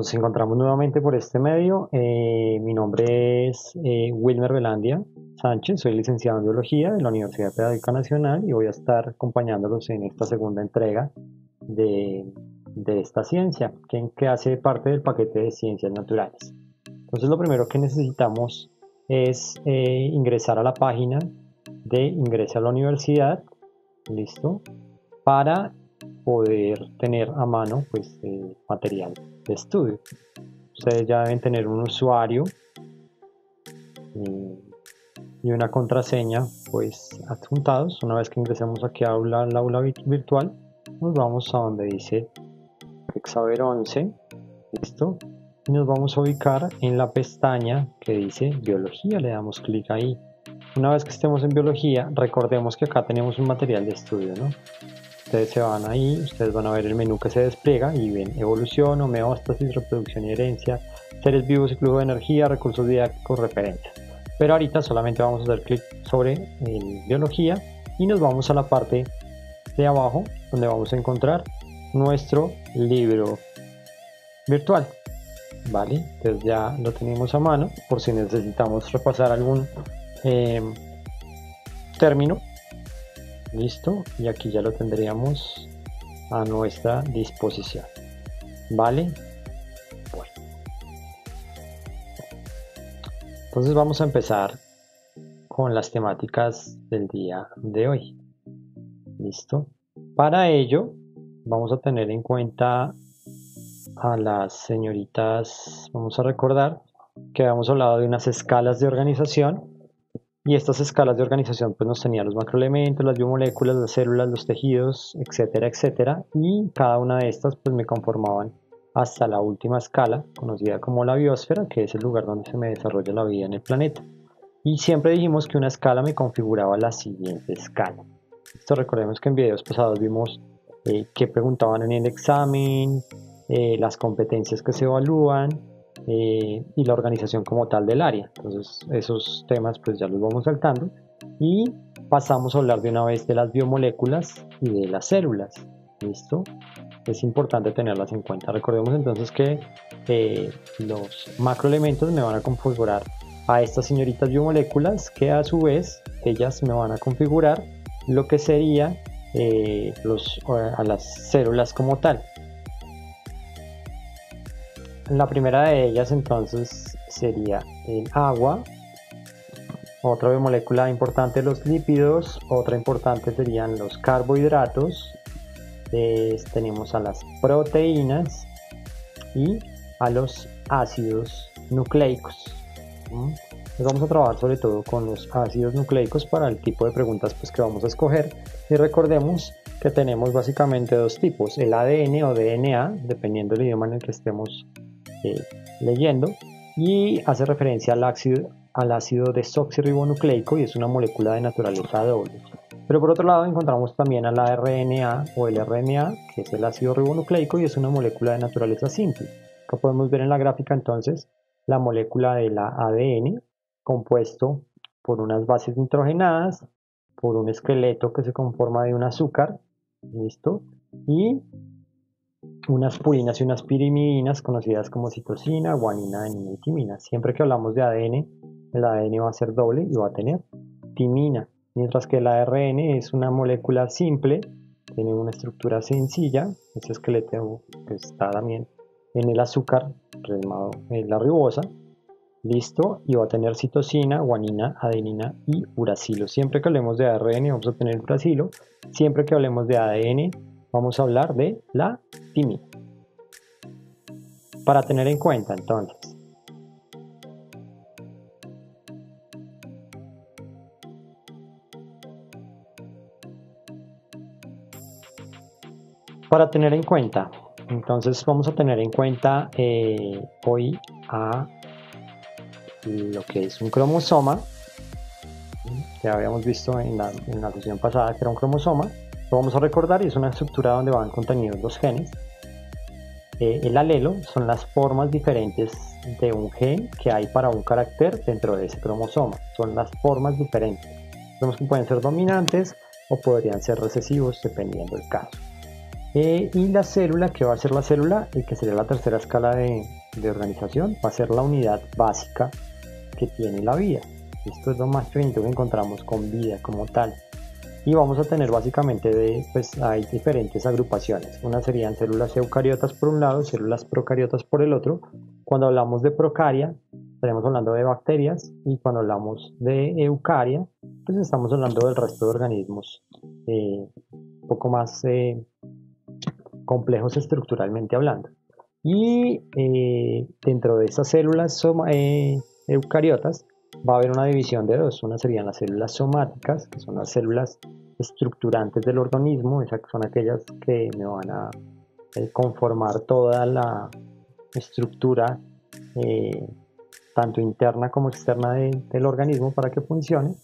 Nos encontramos nuevamente por este medio. Mi nombre es Wilmer Velandia Sánchez, soy licenciado en Biología de la Universidad Pedagógica Nacional y voy a estar acompañándolos en esta segunda entrega de, de esta ciencia, que hace parte del paquete de ciencias naturales. Entonces lo primero que necesitamos es ingresar a la página de Ingrese a la Universidad, listo, para poder tener a mano pues material de estudio. Ustedes ya deben tener un usuario y una contraseña pues adjuntados. Una vez que ingresemos aquí al aula virtual, nos vamos a donde dice Exaver 11, listo, y nos vamos a ubicar en la pestaña que dice Biología. Le damos clic ahí. Una vez que estemos en Biología, recordemos que acá tenemos un material de estudio, ¿no? Ustedes se van ahí, ustedes van a ver el menú que se despliega y ven evolución, homeostasis, reproducción y herencia, seres vivos y flujo de energía, recursos didácticos, referencias. Pero ahorita solamente vamos a hacer clic sobre biología y nos vamos a la parte de abajo donde vamos a encontrar nuestro libro virtual. Vale, entonces ya lo tenemos a mano por si necesitamos repasar algún término. Listo, y aquí ya lo tendríamos a nuestra disposición. Vale, bueno, entonces vamos a empezar con las temáticas del día de hoy. Listo, para ello vamos a tener en cuenta a las señoritas. Vamos a recordar que habíamos hablado de unas escalas de organización. Y estas escalas de organización pues nos tenían los macroelementos, las biomoléculas, las células, los tejidos, etcétera, etcétera. Y cada una de estas pues me conformaban hasta la última escala, conocida como la biosfera, que es el lugar donde se me desarrolla la vida en el planeta. Y siempre dijimos que una escala me configuraba la siguiente escala. Esto recordemos que en videos pasados vimos qué preguntaban en el examen, las competencias que se evalúan, y la organización como tal del área. Entonces esos temas pues ya los vamos saltando y pasamos a hablar de una vez de las biomoléculas y de las células. ¿Listo? Es importante tenerlas en cuenta. Recordemos entonces que los macroelementos me van a configurar a estas señoritas biomoléculas, que a su vez ellas me van a configurar lo que sería a las células como tal. La primera de ellas entonces sería el agua. Otra biomolécula importante, los lípidos. Otra importante serían los carbohidratos. Tenemos a las proteínas y a los ácidos nucleicos. Nos vamos a trabajar sobre todo con los ácidos nucleicos para el tipo de preguntas pues, que vamos a escoger. Y recordemos que tenemos básicamente dos tipos: el ADN o DNA, dependiendo del idioma en el que estemos leyendo, y hace referencia al ácido desoxirribonucleico y es una molécula de naturaleza doble. Pero por otro lado encontramos también a la RNA o el RNA, que es el ácido ribonucleico y es una molécula de naturaleza simple. Acá podemos ver en la gráfica entonces la molécula de la ADN, compuesto por unas bases nitrogenadas, por un esqueleto que se conforma de un azúcar, ¿listo? Y unas purinas y unas pirimidinas conocidas como citosina, guanina, adenina y timina. Siempre que hablamos de ADN, el ADN va a ser doble y va a tener timina, mientras que el ARN es una molécula simple, tiene una estructura sencilla, ese esqueleto que está también en el azúcar, en la ribosa, listo, y va a tener citosina, guanina, adenina y uracilo. Siempre que hablemos de ARN vamos a tener uracilo, siempre que hablemos de ADN vamos a hablar de la timina. Para tener en cuenta entonces, entonces vamos a tener en cuenta hoy a lo que es un cromosoma. Ya habíamos visto en la sesión pasada que era un cromosoma. Lo vamos a recordar y es una estructura donde van contenidos los genes. El alelo son las formas diferentes de un gen que hay para un carácter dentro de ese cromosoma. Son las formas diferentes. Vemos que pueden ser dominantes o podrían ser recesivos dependiendo del caso. Y la célula, ¿qué va a ser la célula? Que sería la tercera escala de organización, va a ser la unidad básica que tiene la vida. Esto es lo más pequeñito que encontramos con vida como tal. Y vamos a tener básicamente, pues hay diferentes agrupaciones. Una serían células eucariotas por un lado, células procariotas por el otro. Cuando hablamos de procaria, estaremos hablando de bacterias, y cuando hablamos de eucaria, pues estamos hablando del resto de organismos un poco más complejos estructuralmente hablando. Y dentro de estas células eucariotas va a haber una división de dos. Una serían las células somáticas, que son las células estructurantes del organismo, esas son aquellas que me van a conformar toda la estructura tanto interna como externa del organismo para que funcione.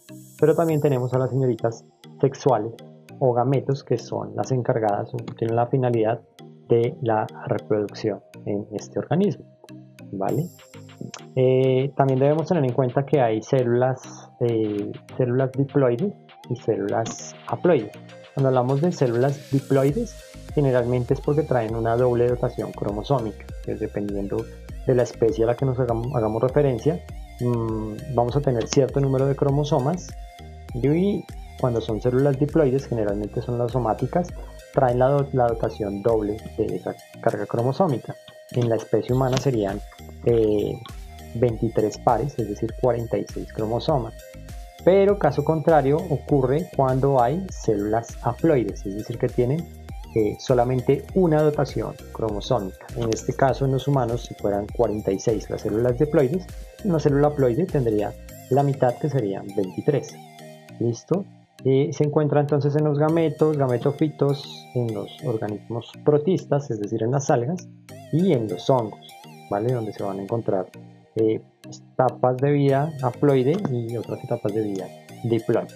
Pero también tenemos a las señoritas sexuales o gametos, que son las encargadas o tienen la finalidad de la reproducción en este organismo, ¿vale? También debemos tener en cuenta que hay células diploides y células haploides. Cuando hablamos de células diploides, generalmente es porque traen una doble dotación cromosómica, que dependiendo de la especie a la que nos hagamos referencia, vamos a tener cierto número de cromosomas. Y cuando son células diploides, generalmente son las somáticas, traen la dotación doble de esa carga cromosómica. En la especie humana serían 23 pares, es decir, 46 cromosomas. Pero caso contrario ocurre cuando hay células haploides, es decir, que tienen solamente una dotación cromosómica. En este caso, en los humanos, si fueran 46 las células diploides, una célula haploide tendría la mitad, que serían 23. ¿Listo? Se encuentra entonces en los gametofitos, en los organismos protistas, es decir, en las algas, y en los hongos, ¿vale? Donde se van a encontrar etapas de vida haploide y otras etapas de vida diploide.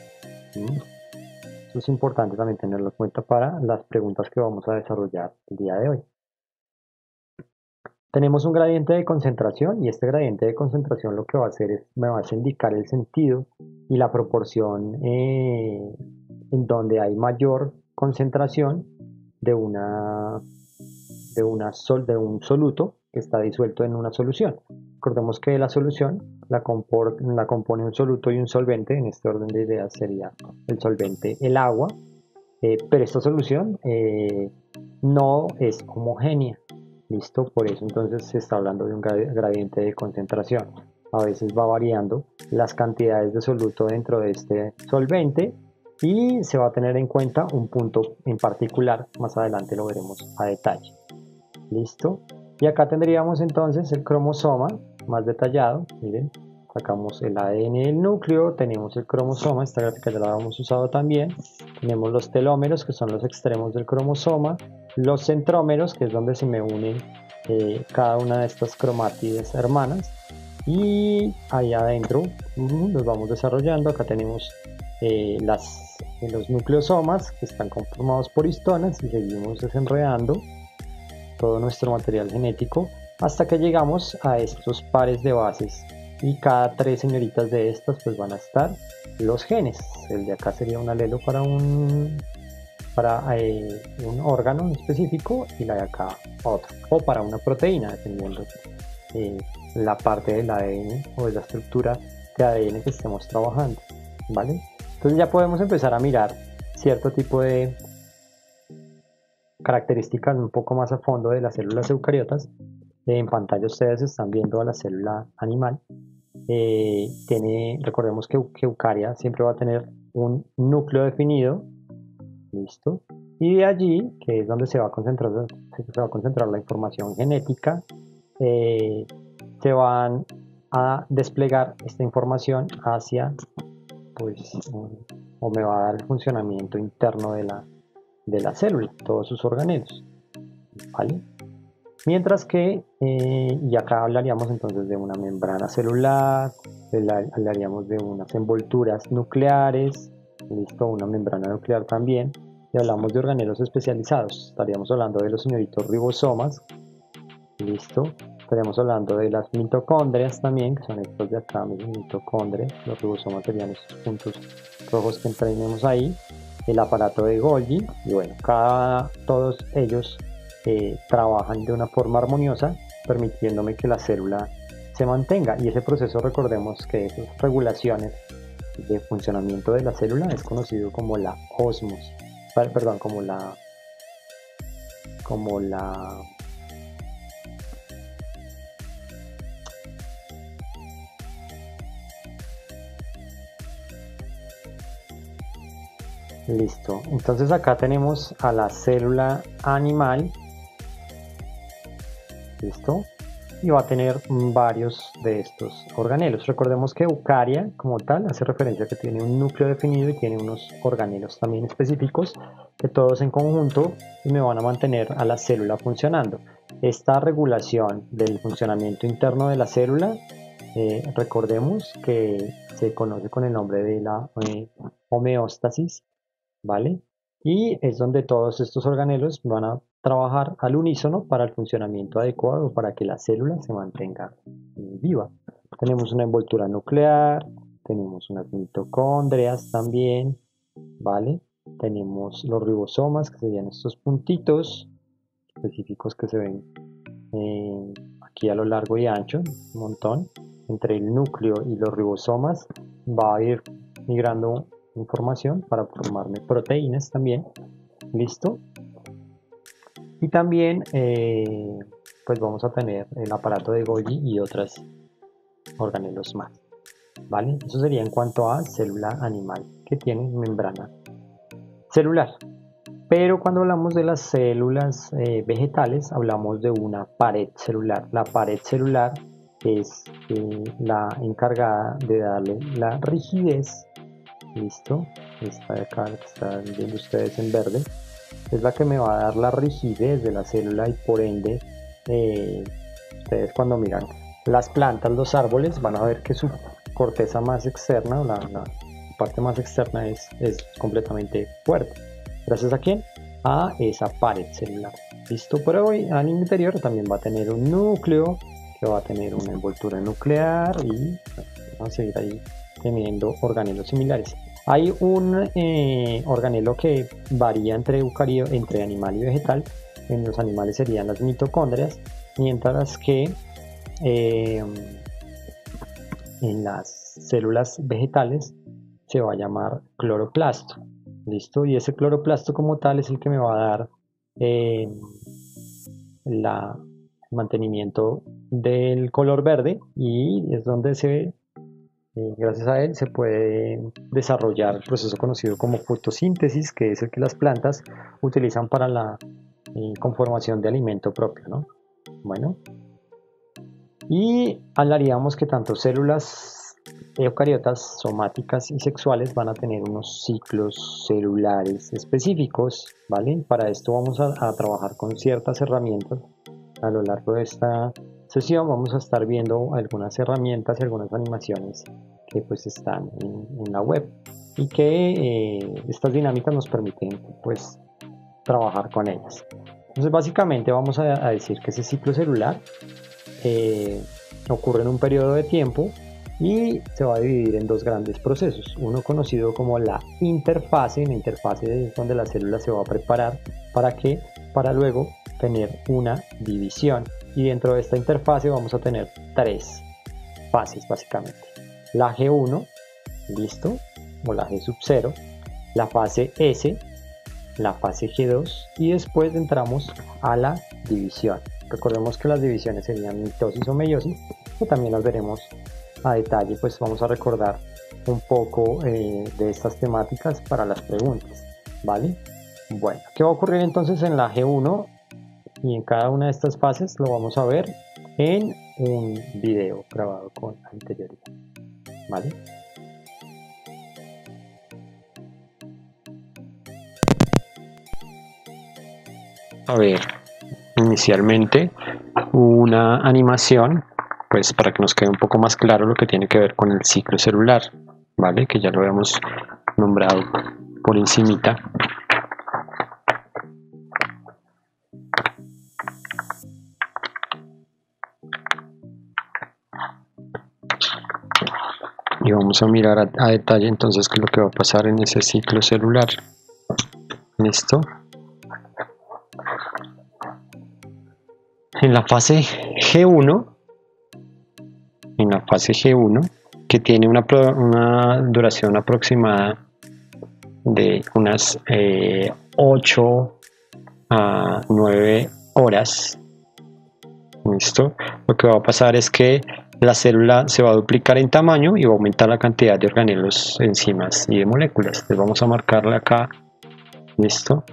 Eso es importante también tenerlo en cuenta para las preguntas que vamos a desarrollar el día de hoy. Tenemos un gradiente de concentración, y este gradiente de concentración lo que va a hacer es me va a indicar el sentido y la proporción en donde hay mayor concentración de un soluto que está disuelto en una solución. Recordemos que la solución la compone un soluto y un solvente. En este orden de ideas sería el solvente el agua, pero esta solución no es homogénea. ¿Listo? Por eso entonces se está hablando de un gradiente de concentración. A veces va variando las cantidades de soluto dentro de este solvente, y se va a tener en cuenta un punto en particular. Más adelante lo veremos a detalle. ¿Listo? Y acá tendríamos entonces el cromosoma más detallado. Miren, sacamos el ADN del núcleo, tenemos el cromosoma, esta gráfica ya la hemos usado también. Tenemos los telómeros, que son los extremos del cromosoma, los centrómeros, que es donde se me unen cada una de estas cromátides hermanas, y ahí adentro los vamos desarrollando. Acá tenemos los nucleosomas, que están conformados por histonas, y seguimos desenredando todo nuestro material genético hasta que llegamos a estos pares de bases, y cada 3 señoritas de estas pues van a estar los genes. El de acá sería un alelo para un órgano específico, y la de acá otro, o para una proteína, dependiendo la parte del ADN o de la estructura de ADN que estemos trabajando, ¿vale? Entonces ya podemos empezar a mirar cierto tipo de características un poco más a fondo de las células eucariotas. En pantalla ustedes están viendo a la célula animal. Recordemos que eucaria siempre va a tener un núcleo definido. ¿Listo? Y de allí, que es donde se va a concentrar la información genética, se van a desplegar esta información hacia, pues, o me va a dar el funcionamiento interno de la célula, todos sus organelos, ¿vale? Mientras que, y acá hablaríamos entonces de una membrana celular, hablaríamos de unas envolturas nucleares, listo, una membrana nuclear también, y hablamos de organelos especializados. Estaríamos hablando de los señoritos ribosomas, listo, estaríamos hablando de las mitocondrias también, que son estos de acá, mitocondrias. Los ribosomas serían estos puntos rojos que tenemos ahí. el aparato de Golgi, y bueno, todos ellos trabajan de una forma armoniosa, permitiéndome que la célula se mantenga. Y ese proceso, recordemos que esas regulaciones de funcionamiento de la célula es conocido como la ósmosis, perdón, como la listo. Entonces acá tenemos a la célula animal, listo, y va a tener varios de estos organelos. Recordemos que eucaria como tal hace referencia a que tiene un núcleo definido y tiene unos organelos también específicos que todos en conjunto me van a mantener a la célula funcionando. Esta regulación del funcionamiento interno de la célula, recordemos que se conoce con el nombre de la homeostasis, ¿vale? Y es donde todos estos organelos van a trabajar al unísono para el funcionamiento adecuado, para que la célula se mantenga viva. Tenemos una envoltura nuclear, tenemos unas mitocondrias también, ¿vale? Tenemos los ribosomas, que serían estos puntitos específicos que se ven aquí a lo largo y ancho, un montón. Entre el núcleo y los ribosomas va a ir migrando información para formarme proteínas también, listo. Y también pues vamos a tener el aparato de Golgi y otros organelos más, ¿vale? Eso sería en cuanto a célula animal que tiene membrana celular. Pero cuando hablamos de las células vegetales, hablamos de una pared celular. La pared celular es la encargada de darle la rigidez, listo, esta de acá que están viendo ustedes en verde, es la que me va a dar la rigidez de la célula, y por ende ustedes cuando miran las plantas, los árboles, van a ver que su corteza más externa, la parte más externa es completamente fuerte. ¿Gracias a quién? A esa pared celular. Listo, pero hoy al interior también va a tener un núcleo, que va a tener una envoltura nuclear, y vamos a seguir ahí teniendo organelos similares. Hay un organelo que varía entre animal y vegetal. En los animales serían las mitocondrias, mientras que en las células vegetales se va a llamar cloroplasto. ¿Listo? Y ese cloroplasto como tal es el que me va a dar el mantenimiento del color verde, y es donde gracias a él se puede desarrollar el proceso conocido como fotosíntesis, que es el que las plantas utilizan para la conformación de alimento propio, ¿no? Bueno, y hablaríamos que tanto células eucariotas, somáticas y sexuales van a tener unos ciclos celulares específicos, ¿vale? Para esto vamos a trabajar con ciertas herramientas. A lo largo de esta sesión vamos a estar viendo algunas herramientas y algunas animaciones que pues están en la web, y que estas dinámicas nos permiten pues trabajar con ellas. Entonces básicamente vamos a decir que ese ciclo celular ocurre en un periodo de tiempo y se va a dividir en dos grandes procesos. Uno conocido como la interfase. La interfase es donde la célula se va a preparar para luego tener una división, y dentro de esta interfase vamos a tener tres fases básicamente: la G1, listo, o la G sub 0, la fase S, la fase G2, y después entramos a la división. Recordemos que las divisiones serían mitosis o meiosis, que también las veremos a detalle, pues vamos a recordar un poco de estas temáticas para las preguntas, ¿vale? Bueno, ¿qué va a ocurrir entonces en la G1? Y en cada una de estas fases lo vamos a ver en un video grabado con anterioridad, ¿vale? A ver, inicialmente una animación, pues para que nos quede un poco más claro lo que tiene que ver con el ciclo celular, ¿vale? Que ya lo habíamos nombrado por encimita. Y vamos a mirar a detalle entonces qué es lo que va a pasar en ese ciclo celular. ¿Listo? En la fase G1, que tiene una duración aproximada de unas 8 a 9 horas. ¿Listo? Lo que va a pasar es que la célula se va a duplicar en tamaño y va a aumentar la cantidad de organelos, enzimas y de moléculas. Entonces vamos a marcarle acá. ¿Listo?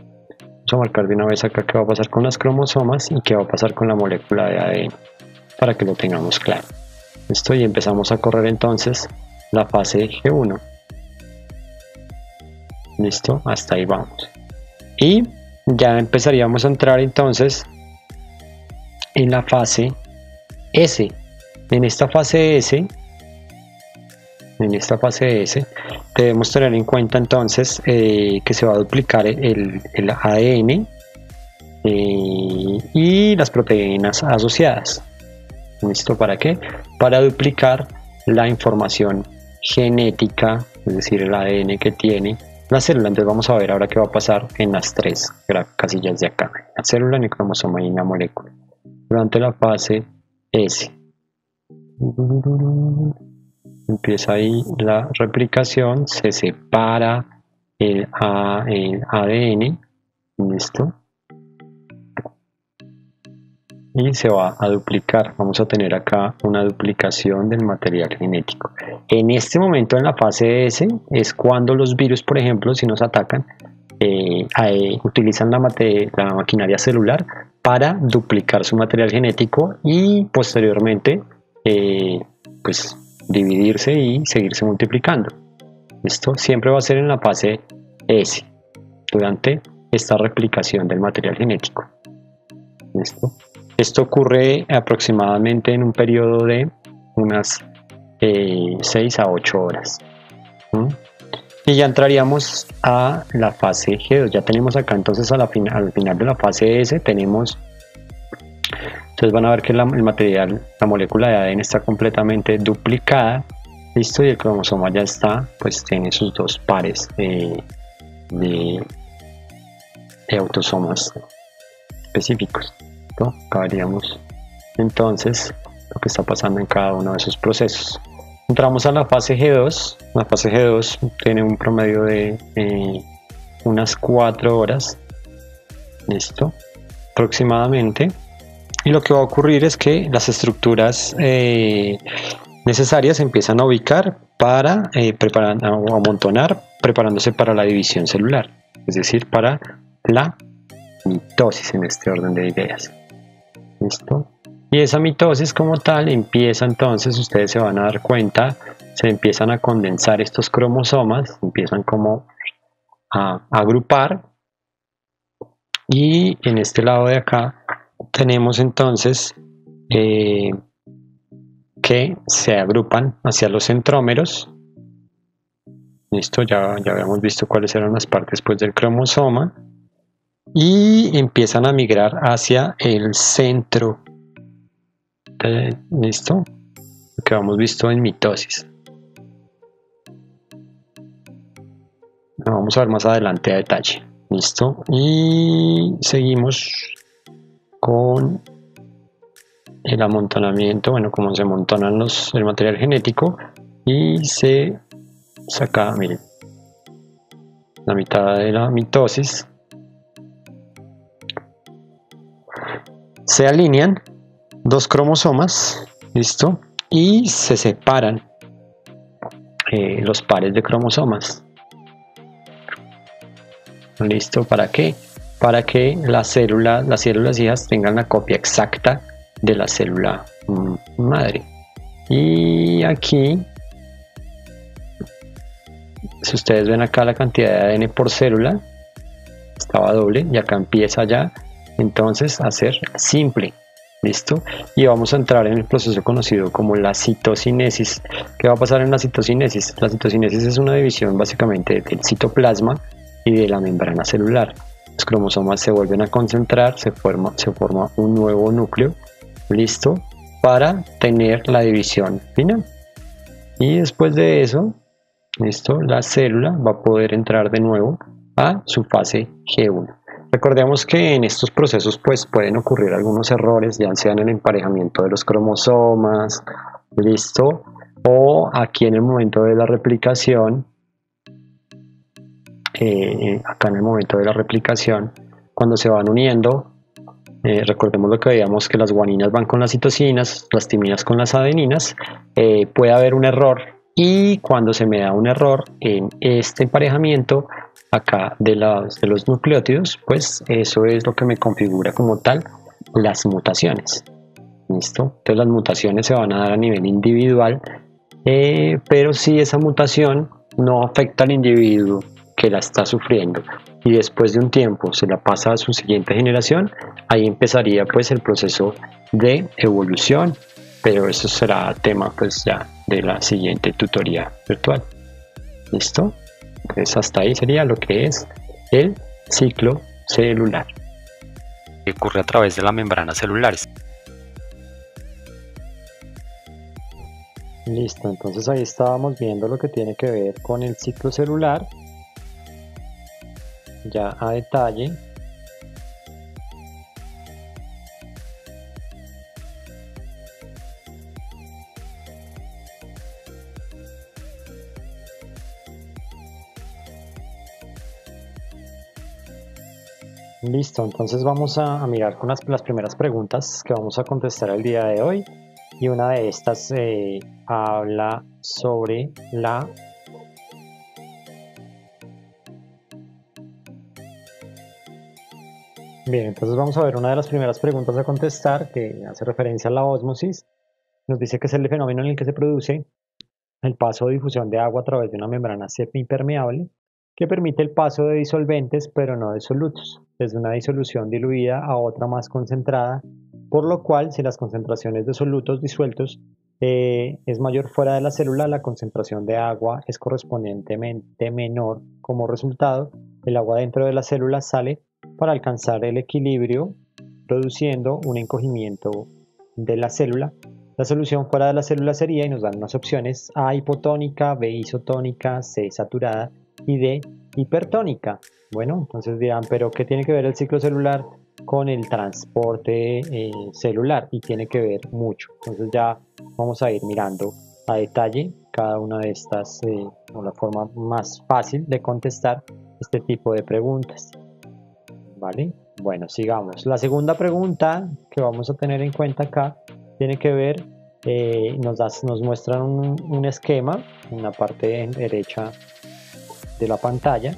Vamos a marcar de una vez acá qué va a pasar con las cromosomas y qué va a pasar con la molécula de ADN para que lo tengamos claro. ¿Listo? Y empezamos a correr entonces la fase G1. ¿Listo? Hasta ahí vamos. Y ya empezaríamos a entrar entonces en la fase S. En esta fase S debemos tener en cuenta entonces que se va a duplicar el ADN y las proteínas asociadas. ¿Listo? ¿Para qué? Para duplicar la información genética, es decir, el ADN que tiene la célula. Entonces vamos a ver ahora qué va a pasar en las tres casillas de acá: la célula, el cromosoma y la molécula. Durante la fase S empieza ahí la replicación, se separa el ADN, ¿listo? Y se va a duplicar. Vamos a tener acá una duplicación del material genético. En este momento, en la fase S, es cuando los virus, por ejemplo, si nos atacan, utilizan la maquinaria celular para duplicar su material genético y posteriormente pues dividirse y seguirse multiplicando. Esto siempre va a ser en la fase S, durante esta replicación del material genético. ¿Listo? Esto ocurre aproximadamente en un periodo de unas 6 a 8 horas. Y ya entraríamos a la fase G2. Ya tenemos acá entonces al final de la fase S tenemos, entonces van a ver que el material, la molécula de ADN está completamente duplicada, listo, y el cromosoma ya está, pues tiene sus dos pares de autosomas específicos. ¿No? Acá veríamos entonces lo que está pasando en cada uno de esos procesos. Entramos a la fase G2. La fase G2 tiene un promedio de unas 4 horas, listo, aproximadamente. Y lo que va a ocurrir es que las estructuras necesarias se empiezan a ubicar para o amontonar, preparándose para la división celular, es decir, para la mitosis, en este orden de ideas. ¿Listo? Y esa mitosis como tal empieza entonces, ustedes se van a dar cuenta, se empiezan a condensar estos cromosomas, empiezan como a agrupar, y en este lado de acá tenemos entonces que se agrupan hacia los centrómeros. Listo, ya habíamos visto cuáles eran las partes pues del cromosoma, y empiezan a migrar hacia el centro. ¿Listo? Lo que hemos visto en mitosis. Lo vamos a ver más adelante a detalle. ¿Listo? Y seguimos con el amontonamiento. Bueno, como se amontonan el material genético y se saca, miren, la mitad de la mitosis. Se alinean dos cromosomas, ¿listo? Y se separan los pares de cromosomas. ¿Listo? ¿Para qué? Para que las células hijas tengan la copia exacta de la célula madre. Y aquí, si ustedes ven acá la cantidad de ADN por célula, estaba doble y acá empieza ya entonces a ser simple. ¿Listo? Y vamos a entrar en el proceso conocido como la citocinesis. ¿Qué va a pasar en la citocinesis? La citocinesis es una división básicamente del citoplasma y de la membrana celular. Los cromosomas se vuelven a concentrar, se forma un nuevo núcleo, listo, para tener la división final. Y después de eso, listo, la célula va a poder entrar de nuevo a su fase G1. Recordemos que en estos procesos pues pueden ocurrir algunos errores, ya sea en el emparejamiento de los cromosomas, listo, o aquí en el momento de la replicación, acá en el momento de la replicación, cuando se van uniendo, recordemos lo que veíamos, que las guaninas van con las citosinas, las timinas con las adeninas, puede haber un error, y cuando se me da un error en este emparejamiento acá de los nucleótidos, pues eso es lo que me configura como tal las mutaciones. ¿Listo? Entonces las mutaciones se van a dar a nivel individual, pero si esa mutación no afecta al individuo que la está sufriendo y después de un tiempo se la pasa a su siguiente generación, ahí empezaría pues el proceso de evolución, pero eso será tema pues ya de la siguiente tutoría virtual. ¿Listo? Entonces hasta ahí sería lo que es el ciclo celular. Que ocurre a través de las membranas celulares. Listo, entonces ahí estábamos viendo lo que tiene que ver con el ciclo celular, ya a detalle. Listo, entonces vamos a mirar con las primeras preguntas que vamos a contestar el día de hoy, y una de estas habla sobre la Bien, entonces vamos a ver una de las primeras preguntas a contestar, que hace referencia a la ósmosis. Nos dice que es el fenómeno en el que se produce el paso o difusión de agua a través de una membrana semipermeable que permite el paso de disolventes pero no de solutos, desde una disolución diluida a otra más concentrada, por lo cual si las concentraciones de solutos disueltos es mayor fuera de la célula, la concentración de agua es correspondientemente menor. Como resultado, el agua dentro de la célula sale para alcanzar el equilibrio, produciendo un encogimiento de la célula. La solución fuera de la célula sería, y nos dan unas opciones: A hipotónica, B isotónica, C saturada y D hipertónica. Bueno, entonces dirán, pero ¿qué tiene que ver el ciclo celular con el transporte celular? Y tiene que ver mucho. Entonces ya vamos a ir mirando a detalle cada una de estas, o la forma más fácil de contestar este tipo de preguntas. ¿Vale? Bueno, sigamos. La segunda pregunta que vamos a tener en cuenta acá tiene que ver, nos muestran un esquema en la parte derecha de la pantalla,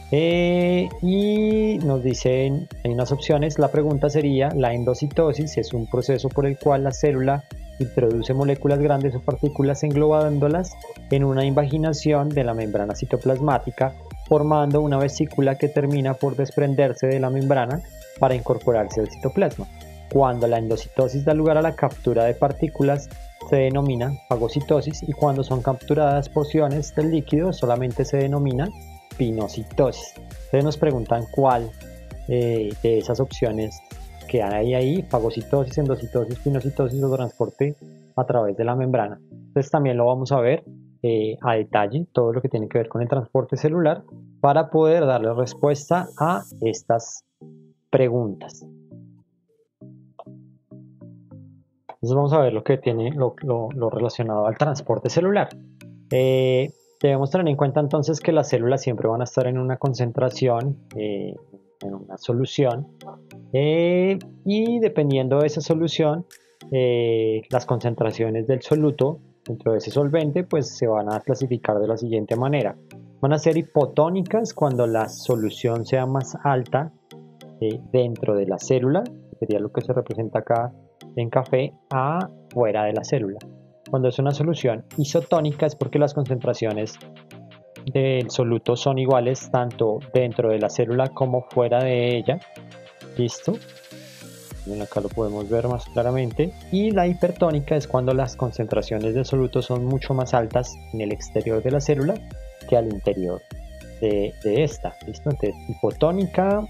y nos dicen, hay unas opciones. La pregunta sería: la endocitosis es un proceso por el cual la célula introduce moléculas grandes o partículas englobándolas en una invaginación de la membrana citoplasmática, formando una vesícula que termina por desprenderse de la membrana para incorporarse al citoplasma. Cuando la endocitosis da lugar a la captura de partículas, se denomina fagocitosis, y cuando son capturadas porciones del líquido solamente se denomina pinocitosis. Entonces nos preguntan cuál de esas opciones que hay ahí: fagocitosis, endocitosis, pinocitosis o transporte a través de la membrana. Entonces también lo vamos a ver a detalle, todo lo que tiene que ver con el transporte celular, para poder darle respuesta a estas preguntas. Entonces vamos a ver lo que tiene lo relacionado al transporte celular. Debemos tener en cuenta entonces que las células siempre van a estar en una concentración, en una solución, y dependiendo de esa solución, las concentraciones del soluto dentro de ese solvente pues se van a clasificar de la siguiente manera. Van a ser hipotónicas cuando la solución sea más alta dentro de la célula, sería lo que se representa acá en café, a fuera de la célula. Cuando es una solución isotónica es porque las concentraciones del soluto son iguales tanto dentro de la célula como fuera de ella. Listo. Bien, acá lo podemos ver más claramente. Y la hipertónica es cuando las concentraciones del soluto son mucho más altas en el exterior de la célula que al interior de esta. ¿Listo? Entonces, hipotónica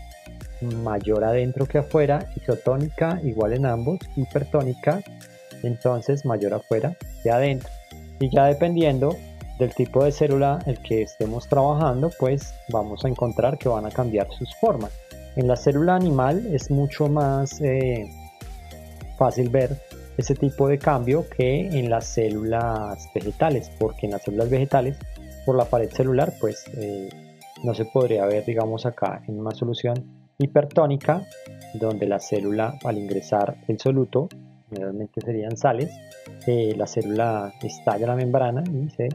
mayor adentro que afuera, isotónica igual en ambos, hipertónica entonces mayor afuera que adentro. Y ya dependiendo del tipo de célula el que estemos trabajando, pues vamos a encontrar que van a cambiar sus formas. En la célula animal es mucho más fácil ver ese tipo de cambio que en las células vegetales, porque en las células vegetales, por la pared celular, pues no se podría ver, digamos acá, en una solución hipertónica, donde la célula, al ingresar el soluto, generalmente serían sales, la célula estalla la membrana y se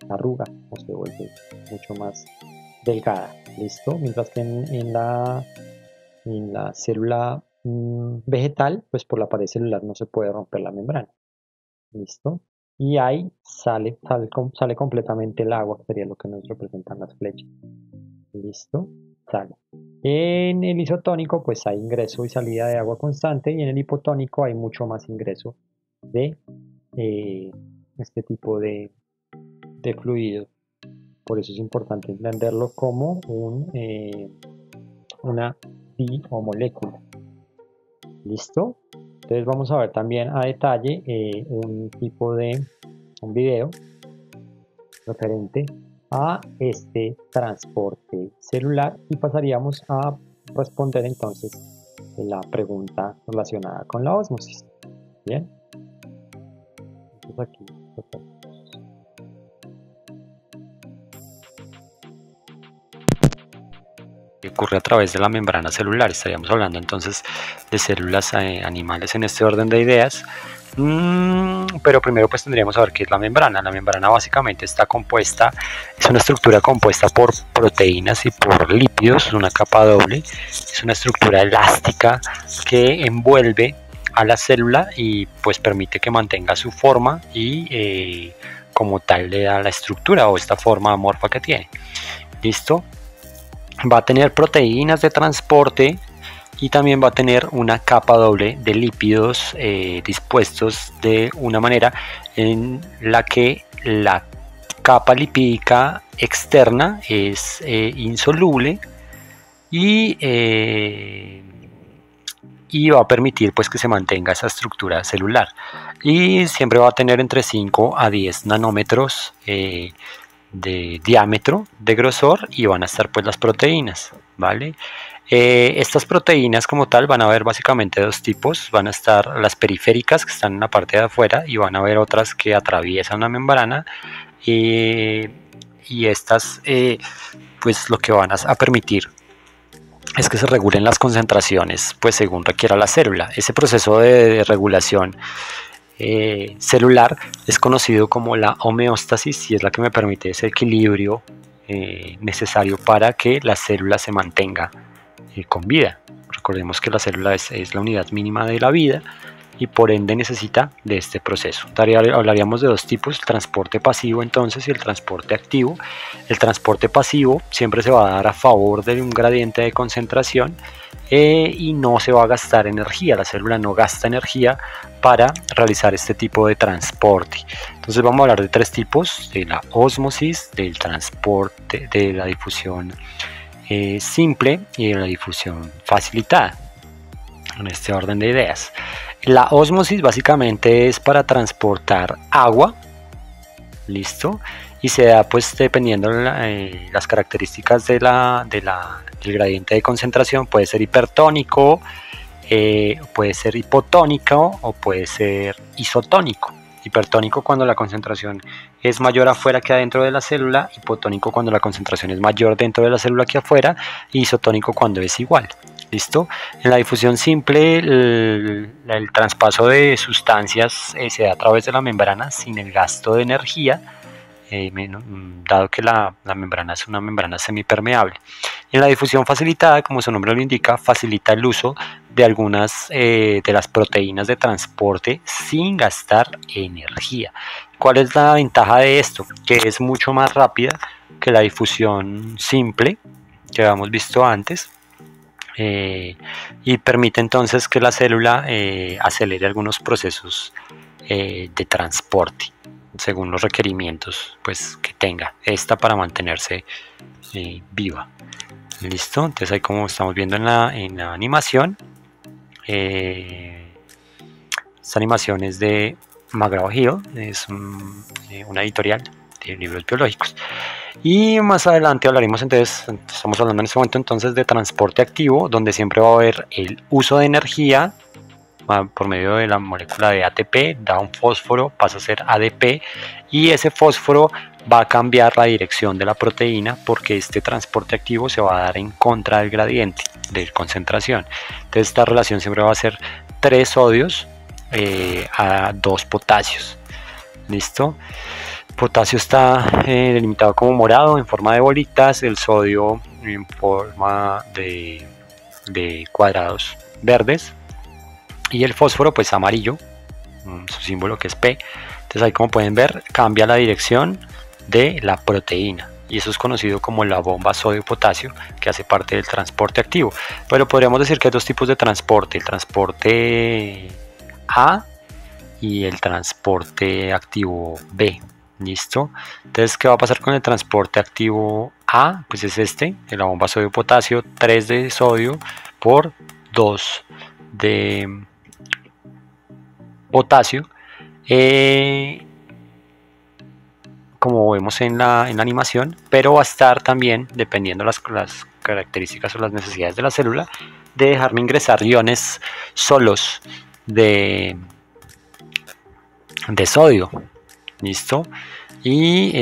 arruga o se vuelve mucho más delgada. ¿Listo? Mientras que en la célula vegetal, pues por la pared celular no se puede romper la membrana. ¿Listo? Y ahí sale completamente el agua, sería lo que nos representan las flechas. ¿Listo? Sale. En el isotónico, pues hay ingreso y salida de agua constante, y en el hipotónico hay mucho más ingreso de este tipo de fluido. Por eso es importante entenderlo como una biomolécula. ¿Listo? Entonces vamos a ver también a detalle un video referente a este transporte celular, y pasaríamos a responder entonces la pregunta relacionada con la ósmosis. Bien, entonces aquí Ocurre a través de la membrana celular. Estaríamos hablando entonces de células animales en este orden de ideas. Pero primero pues tendríamos que saber qué es la membrana. La membrana básicamente está compuesta, es una estructura compuesta por proteínas y por lípidos, una capa doble. Es una estructura elástica que envuelve a la célula y pues permite que mantenga su forma y como tal le da la estructura o esta forma amorfa que tiene. ¿Listo? Va a tener proteínas de transporte y también va a tener una capa doble de lípidos dispuestos de una manera en la que la capa lipídica externa es insoluble y va a permitir pues que se mantenga esa estructura celular, y siempre va a tener entre 5 a 10 nanómetros de diámetro, de grosor, y van a estar pues las proteínas, ¿vale? Estas proteínas como tal van a haber básicamente dos tipos. Van a estar las periféricas, que están en la parte de afuera, y van a haber otras que atraviesan la membrana, y estas pues lo que van a permitir es que se regulen las concentraciones pues según requiera la célula. Ese proceso de regulación celular es conocido como la homeostasis, y es la que me permite ese equilibrio necesario para que la célula se mantenga con vida. Recordemos que la célula es la unidad mínima de la vida y por ende necesita de este proceso. Hablaríamos de dos tipos: el transporte pasivo entonces y el transporte activo. El transporte pasivo siempre se va a dar a favor de un gradiente de concentración y no se va a gastar energía. La célula no gasta energía para realizar este tipo de transporte. Entonces vamos a hablar de tres tipos: de la ósmosis, del transporte, de la difusión simple y de la difusión facilitada, en este orden de ideas. La ósmosis básicamente es para transportar agua, listo, y se da pues dependiendo las características del gradiente de concentración. Puede ser hipertónico, puede ser hipotónico o puede ser isotónico. Hipertónico cuando la concentración es mayor afuera que adentro de la célula, hipotónico cuando la concentración es mayor dentro de la célula que afuera, y isotónico cuando es igual. ¿Listo? En la difusión simple el traspaso de sustancias se da a través de la membrana sin el gasto de energía, dado que la membrana es una membrana semipermeable. En la difusión facilitada, como su nombre lo indica, facilita el uso de algunas de las proteínas de transporte sin gastar energía. ¿Cuál es la ventaja de esto? Que es mucho más rápida que la difusión simple que habíamos visto antes, y permite entonces que la célula acelere algunos procesos de transporte según los requerimientos pues que tenga esta para mantenerse viva. Listo, entonces ahí como estamos viendo en la animación, esta animación es de McGraw-Hill, es una editorial de libros biológicos. Y más adelante hablaremos, entonces, estamos hablando en este momento entonces de transporte activo, donde siempre va a haber el uso de energía por medio de la molécula de ATP, da un fósforo, pasa a ser ADP, y ese fósforo va a cambiar la dirección de la proteína porque este transporte activo se va a dar en contra del gradiente de concentración. Entonces esta relación siempre va a ser 3 sodios a 2 potasios. ¿Listo? El potasio está delimitado como morado en forma de bolitas, el sodio en forma de cuadrados verdes, y el fósforo pues amarillo, su símbolo que es P. Entonces ahí, como pueden ver, cambia la dirección de la proteína, y eso es conocido como la bomba sodio-potasio, que hace parte del transporte activo. Pero podríamos decir que hay dos tipos de transporte: el transporte A y el transporte activo B. ¿Listo? Entonces, ¿qué va a pasar con el transporte activo A? Pues es este, de la bomba sodio-potasio, 3 de sodio por 2 de potasio, como vemos en la animación, pero va a estar también, dependiendo las características o las necesidades de la célula, de dejarme ingresar iones solos de sodio. ¿Listo? Y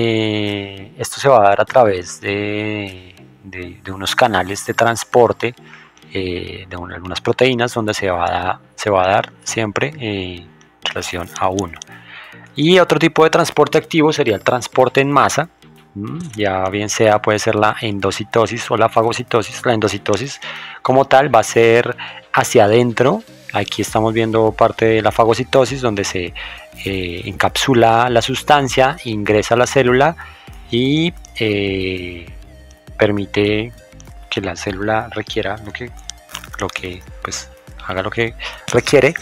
esto se va a dar a través de unos canales de transporte de algunas proteínas, donde se va a dar siempre relación a 1. Y otro tipo de transporte activo sería el transporte en masa, ya bien sea, puede ser la endocitosis o la fagocitosis. La endocitosis como tal va a ser hacia adentro. Aquí estamos viendo parte de la fagocitosis, donde se encapsula la sustancia, ingresa a la célula y permite que la célula requiera lo que pues haga lo que requiere.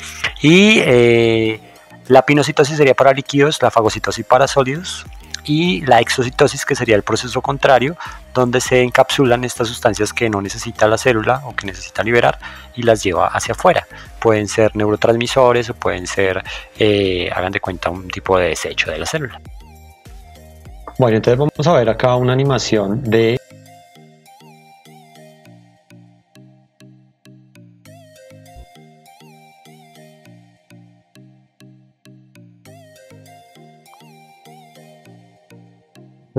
Y la pinocitosis sería para líquidos, la fagocitosis para sólidos, y la exocitosis, que sería el proceso contrario, donde se encapsulan estas sustancias que no necesita la célula o que necesita liberar y las lleva hacia afuera. Pueden ser neurotransmisores o pueden ser, hagan de cuenta, un tipo de desecho de la célula. Bueno, entonces vamos a ver acá una animación de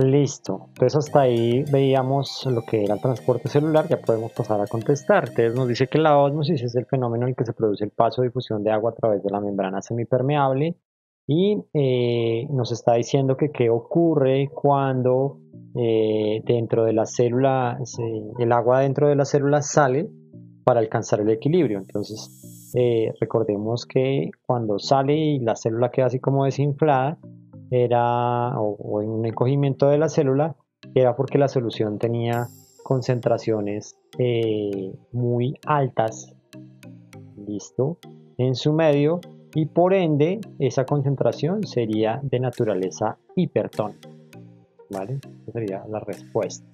Listo, entonces hasta ahí veíamos lo que era el transporte celular. Ya podemos pasar a contestar. Entonces nos dice que la ósmosis es el fenómeno en el que se produce el paso o difusión de agua a través de la membrana semipermeable, y nos está diciendo que qué ocurre cuando dentro de la célula, el agua dentro de la célula sale para alcanzar el equilibrio. Entonces recordemos que cuando sale y la célula queda así como desinflada, o en un encogimiento de la célula, era porque la solución tenía concentraciones muy altas, listo, en su medio, y por ende esa concentración sería de naturaleza hipertónica, ¿vale? Esa sería la respuesta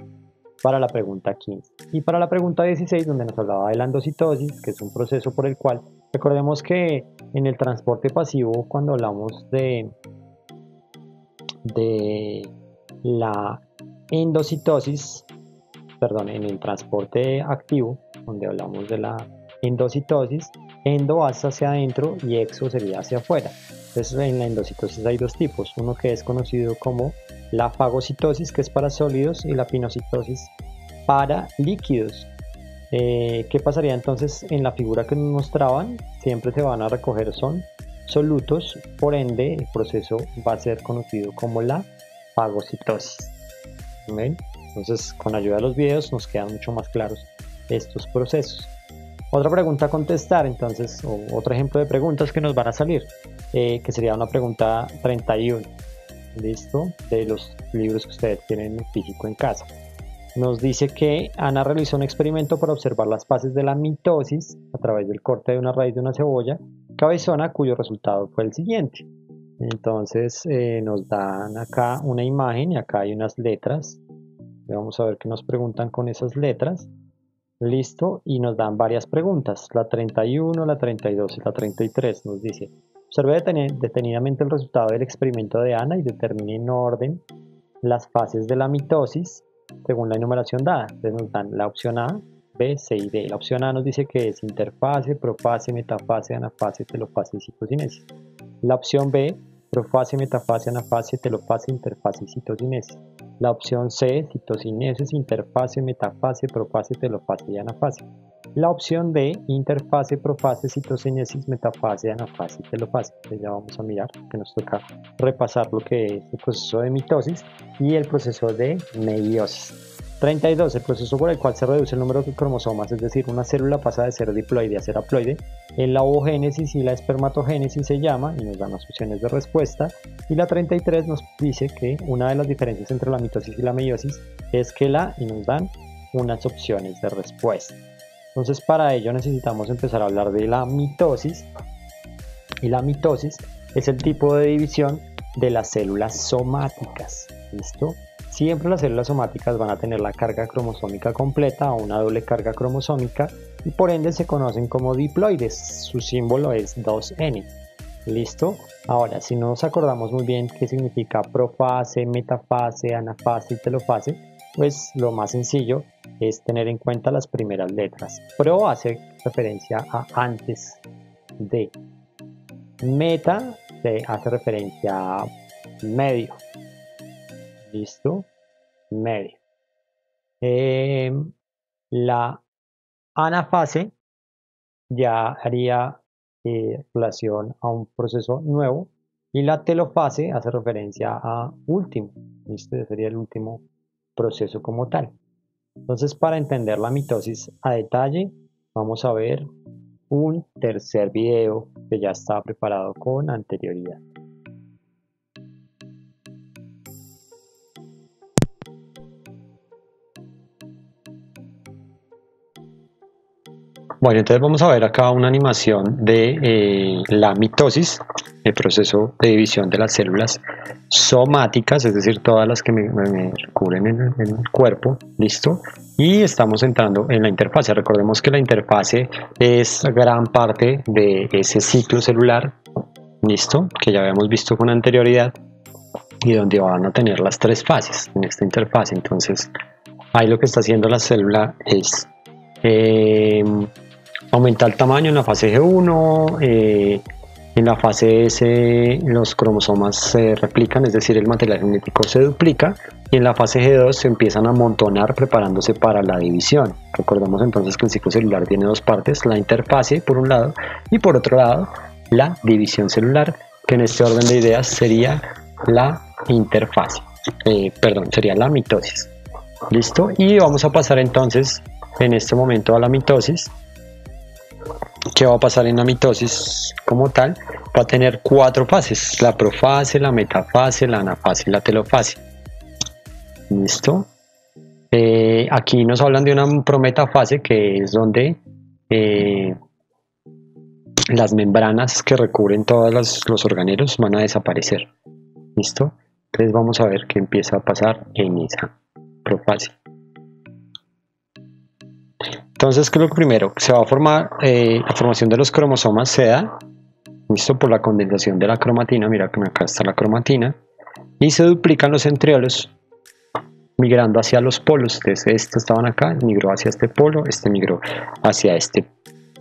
para la pregunta 15. Y para la pregunta 16, donde nos hablaba de la endocitosis, que es un proceso por el cual, recordemos que en el transporte pasivo, cuando hablamos de la endocitosis, perdón, en el transporte activo, donde hablamos de la endocitosis, endo es hacia adentro y exo sería hacia afuera. Entonces en la endocitosis hay dos tipos: uno que es conocido como la fagocitosis, que es para sólidos, y la pinocitosis para líquidos. ¿Qué pasaría entonces en la figura que nos mostraban? Siempre se van a recoger son solutos, por ende el proceso va a ser conocido como la fagocitosis. ¿Ven? Entonces, con ayuda de los videos nos quedan mucho más claros estos procesos. Otra pregunta a contestar, entonces, o otro ejemplo de preguntas que nos van a salir, que sería una pregunta 31, listo, de los libros que ustedes tienen en físico en casa. Nos dice que Ana realizó un experimento para observar las fases de la mitosis a través del corte de una raíz de una cebolla cabezona, cuyo resultado fue el siguiente. Entonces nos dan acá una imagen y acá hay unas letras. Vamos a ver qué nos preguntan con esas letras. Listo, y nos dan varias preguntas: la 31, la 32 y la 33. Nos dice: observe detenidamente el resultado del experimento de Ana y determine en orden las fases de la mitosis según la enumeración dada. Entonces nos dan la opción A, B, C y D. La opción A nos dice que es interfase, profase, metafase, anafase, telofase y citocinesis. La opción B, profase, metafase, anafase, telofase, interfase y citocinesis. La opción C, citocinesis, interfase, metafase, profase, telofase y anafase. La opción D, interfase, profase, citocinesis, metafase, anafase y telofase. Entonces ya vamos a mirar que nos toca repasar lo que es el proceso de mitosis y el proceso de meiosis. 32. El proceso por el cual se reduce el número de cromosomas, es decir, una célula pasa de ser diploide a ser haploide. En la ovogénesis y la espermatogénesis se llama, y nos dan las opciones de respuesta. Y la 33 nos dice que una de las diferencias entre la mitosis y la meiosis es que y nos dan unas opciones de respuesta. Entonces, para ello necesitamos empezar a hablar de la mitosis. Y la mitosis es el tipo de división de las células somáticas. ¿Listo? Siempre las células somáticas van a tener la carga cromosómica completa o una doble carga cromosómica y por ende se conocen como diploides. Su símbolo es 2N. ¿Listo? Ahora, si no nos acordamos muy bien qué significa profase, metafase, anafase y telofase, pues lo más sencillo es tener en cuenta las primeras letras. Pro hace referencia a antes de. Meta hace referencia a medio. ¿Listo? Medio. La anafase ya haría relación a un proceso nuevo y la telofase hace referencia a último. Este sería el último proceso como tal. Entonces, para entender la mitosis a detalle, vamos a ver un tercer video que ya está preparado con anterioridad. Bueno, entonces vamos a ver acá una animación de la mitosis, el proceso de división de las células somáticas, es decir, todas las que me recubren en el cuerpo, ¿listo? Y estamos entrando en la interfase. Recordemos que la interfase es gran parte de ese ciclo celular, ¿listo? Que ya habíamos visto con anterioridad y donde van a tener las tres fases en esta interfase. Entonces, ahí lo que está haciendo la célula es aumenta el tamaño en la fase G1, en la fase S los cromosomas se replican, es decir, el material genético se duplica, y en la fase G2 se empiezan a amontonar preparándose para la división. Recordemos entonces que el ciclo celular tiene dos partes, la interfase por un lado y por otro lado la división celular, que en este orden de ideas sería la interfase, sería la mitosis. ¿Listo? Y vamos a pasar entonces en este momento a la mitosis. ¿Qué va a pasar en la mitosis como tal? Va a tener cuatro fases: la profase, la metafase, la anafase y la telofase. ¿Listo? Aquí nos hablan de una prometafase, que es donde las membranas que recubren todos los organelos van a desaparecer. ¿Listo? Entonces vamos a ver qué empieza a pasar en esa profase. Entonces, ¿qué es lo primero? Se va a formar, la formación de los cromosomas se da, ¿listo? Por la condensación de la cromatina. Mira que acá está la cromatina, y se duplican los centriolos migrando hacia los polos. Entonces, estos estaban acá, migró hacia este polo, este migró hacia este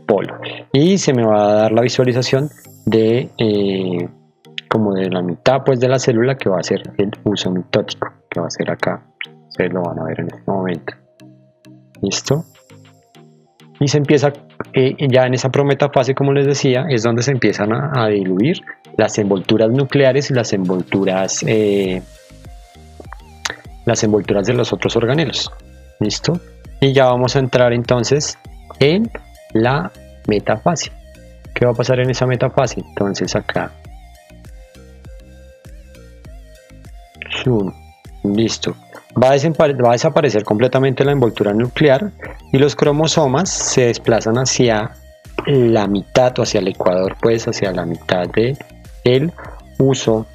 polo, y se me va a dar la visualización de como de la mitad pues de la célula, que va a ser el uso mitótico, que va a ser acá. Ustedes lo van a ver en este momento. ¿Listo? Y se empieza, ya en esa prometafase, como les decía, es donde se empiezan a diluir las envolturas nucleares y las envolturas de los otros organelos. ¿Listo? Y ya vamos a entrar entonces en la metafase. ¿Qué va a pasar en esa metafase? Entonces acá. Listo. Va a desaparecer completamente la envoltura nuclear y los cromosomas se desplazan hacia la mitad, o hacia el ecuador, pues hacia la mitad del uso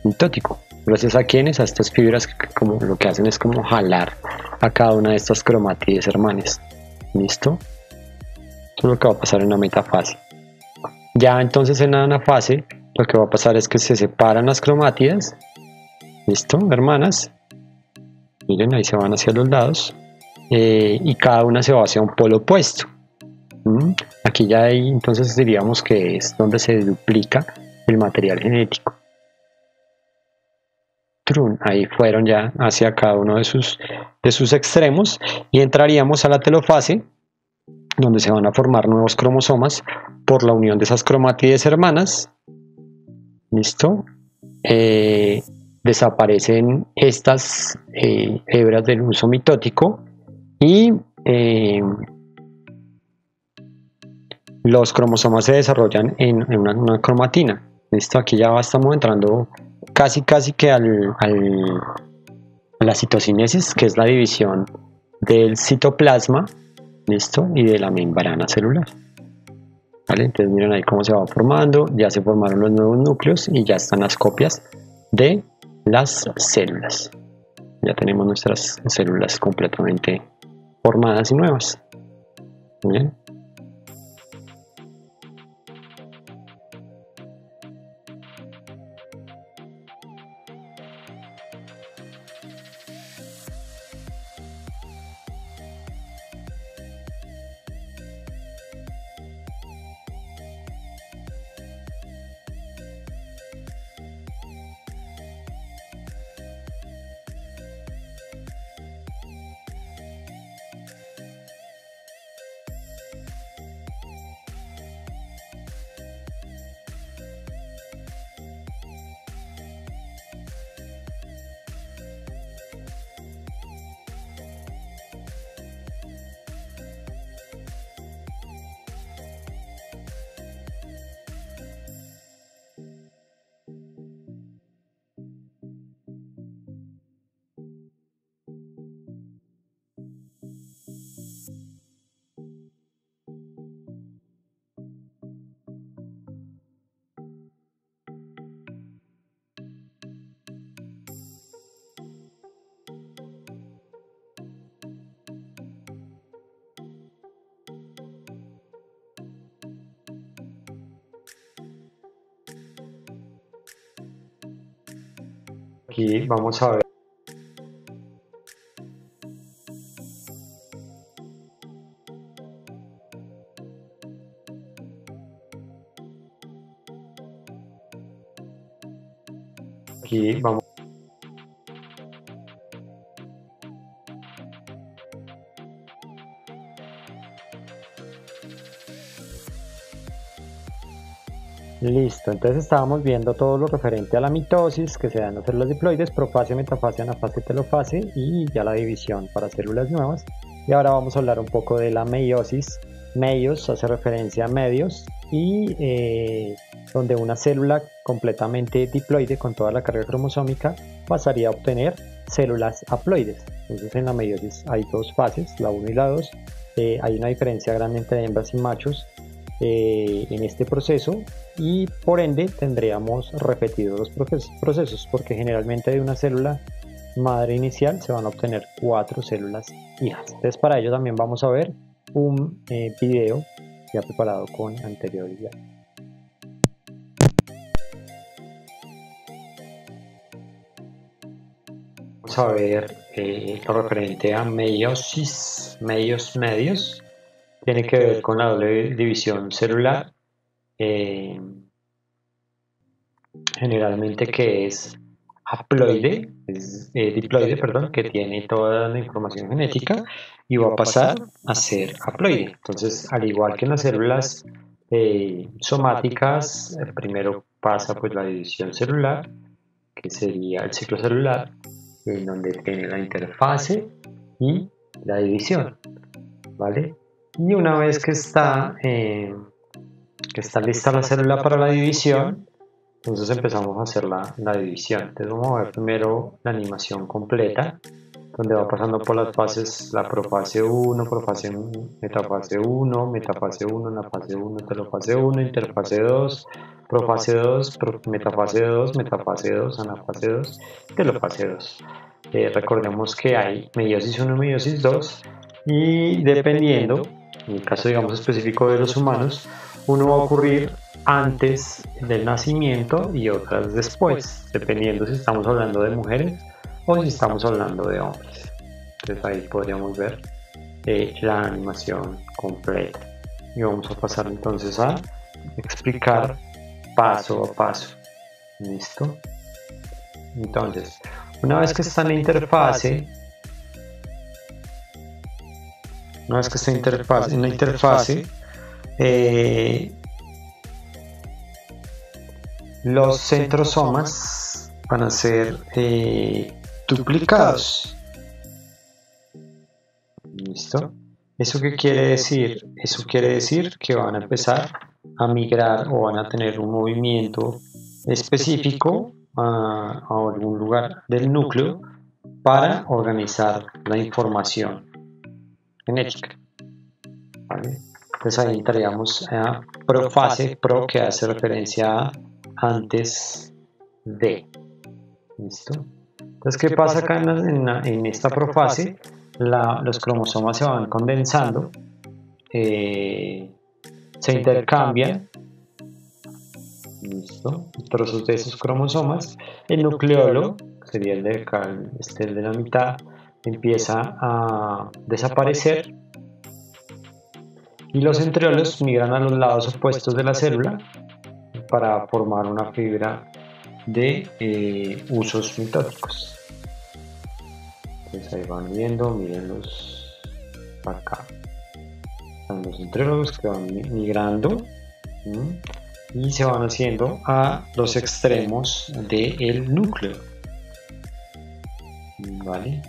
mitótico. Gracias a quienes, a estas fibras que como lo que hacen es como jalar a cada una de estas cromátides hermanas. ¿Listo? Eso es lo que va a pasar en la metafase. Ya entonces en la anafase lo que va a pasar es que se separan las cromátidas, ¿listo? Hermanas. Miren, ahí se van hacia los lados y cada una se va hacia un polo opuesto. Aquí ya hay, entonces diríamos que es donde se duplica el material genético. Ahí fueron ya hacia cada uno de sus extremos y entraríamos a la telofase, donde se van a formar nuevos cromosomas por la unión de esas cromátides hermanas. ¿Listo? Desaparecen estas hebras del uso mitótico y los cromosomas se desarrollan en una cromatina. ¿Listo? Aquí ya estamos entrando casi que a la citocinesis, que es la división del citoplasma, ¿listo? Y de la membrana celular. ¿Vale? Entonces miren ahí cómo se va formando, ya se formaron los nuevos núcleos y ya están las copias de las células. Ya tenemos nuestras células completamente formadas y nuevas. ¿Bien? Aquí vamos a ver. Aquí vamos. Listo, entonces estábamos viendo todo lo referente a la mitosis que se da en las células diploides, profase, metafase, anafase, telofase y ya la división para células nuevas. Y ahora vamos a hablar un poco de la meiosis. Meios hace referencia a medios y donde una célula completamente diploide con toda la carga cromosómica pasaría a obtener células haploides. Entonces en la meiosis hay dos fases, la 1 y la 2. Hay una diferencia grande entre hembras y machos en este proceso y por ende tendríamos repetidos los procesos porque generalmente de una célula madre inicial se van a obtener 4 células hijas. Entonces para ello también vamos a ver un video ya preparado con anterioridad. Vamos a ver lo referente a meiosis, medios. Tiene que ver con la doble división celular, generalmente que es haploide, diploide, perdón, que tiene toda la información genética y va a pasar a ser haploide. Entonces, al igual que en las células somáticas, primero pasa pues la división celular, que sería el ciclo celular, en donde tiene la interfase y la división, ¿vale? Y una vez que está lista la célula para la división, entonces empezamos a hacer la división. Entonces vamos a ver primero la animación completa, donde va pasando por las fases, la profase 1, metafase 1, anafase 1, telofase 1, interfase 2, profase 2, metafase 2, anafase 2, telofase 2. Recordemos que hay meiosis 1 y meiosis 2 y dependiendo, en el caso digamos específico de los humanos, uno va a ocurrir antes del nacimiento y otras después, dependiendo si estamos hablando de mujeres o si estamos hablando de hombres. Entonces ahí podríamos ver la animación completa. Y vamos a pasar entonces a explicar paso a paso. ¿Listo? Entonces, una vez que está en la interfase, los centrosomas van a ser duplicados. ¿Listo? ¿Eso qué quiere decir? Eso quiere decir que van a empezar a migrar o van a tener un movimiento específico a algún lugar del núcleo para organizar la información genética. ¿Vale? Entonces ahí entraríamos a profase, pro que hace referencia a antes de. ¿Listo? Entonces, ¿qué pasa acá en esta profase? Los cromosomas se van condensando, se intercambian, ¿listo? Trozos de esos cromosomas. El nucleolo, que sería el de acá, el de la mitad, empieza a desaparecer y los centriolos migran a los lados opuestos de la célula para formar una fibra de usos mitóticos. Entonces ahí van viendo, mírenlos acá. Están los centriolos que van migrando y se van haciendo a los extremos del núcleo. ¿Vale?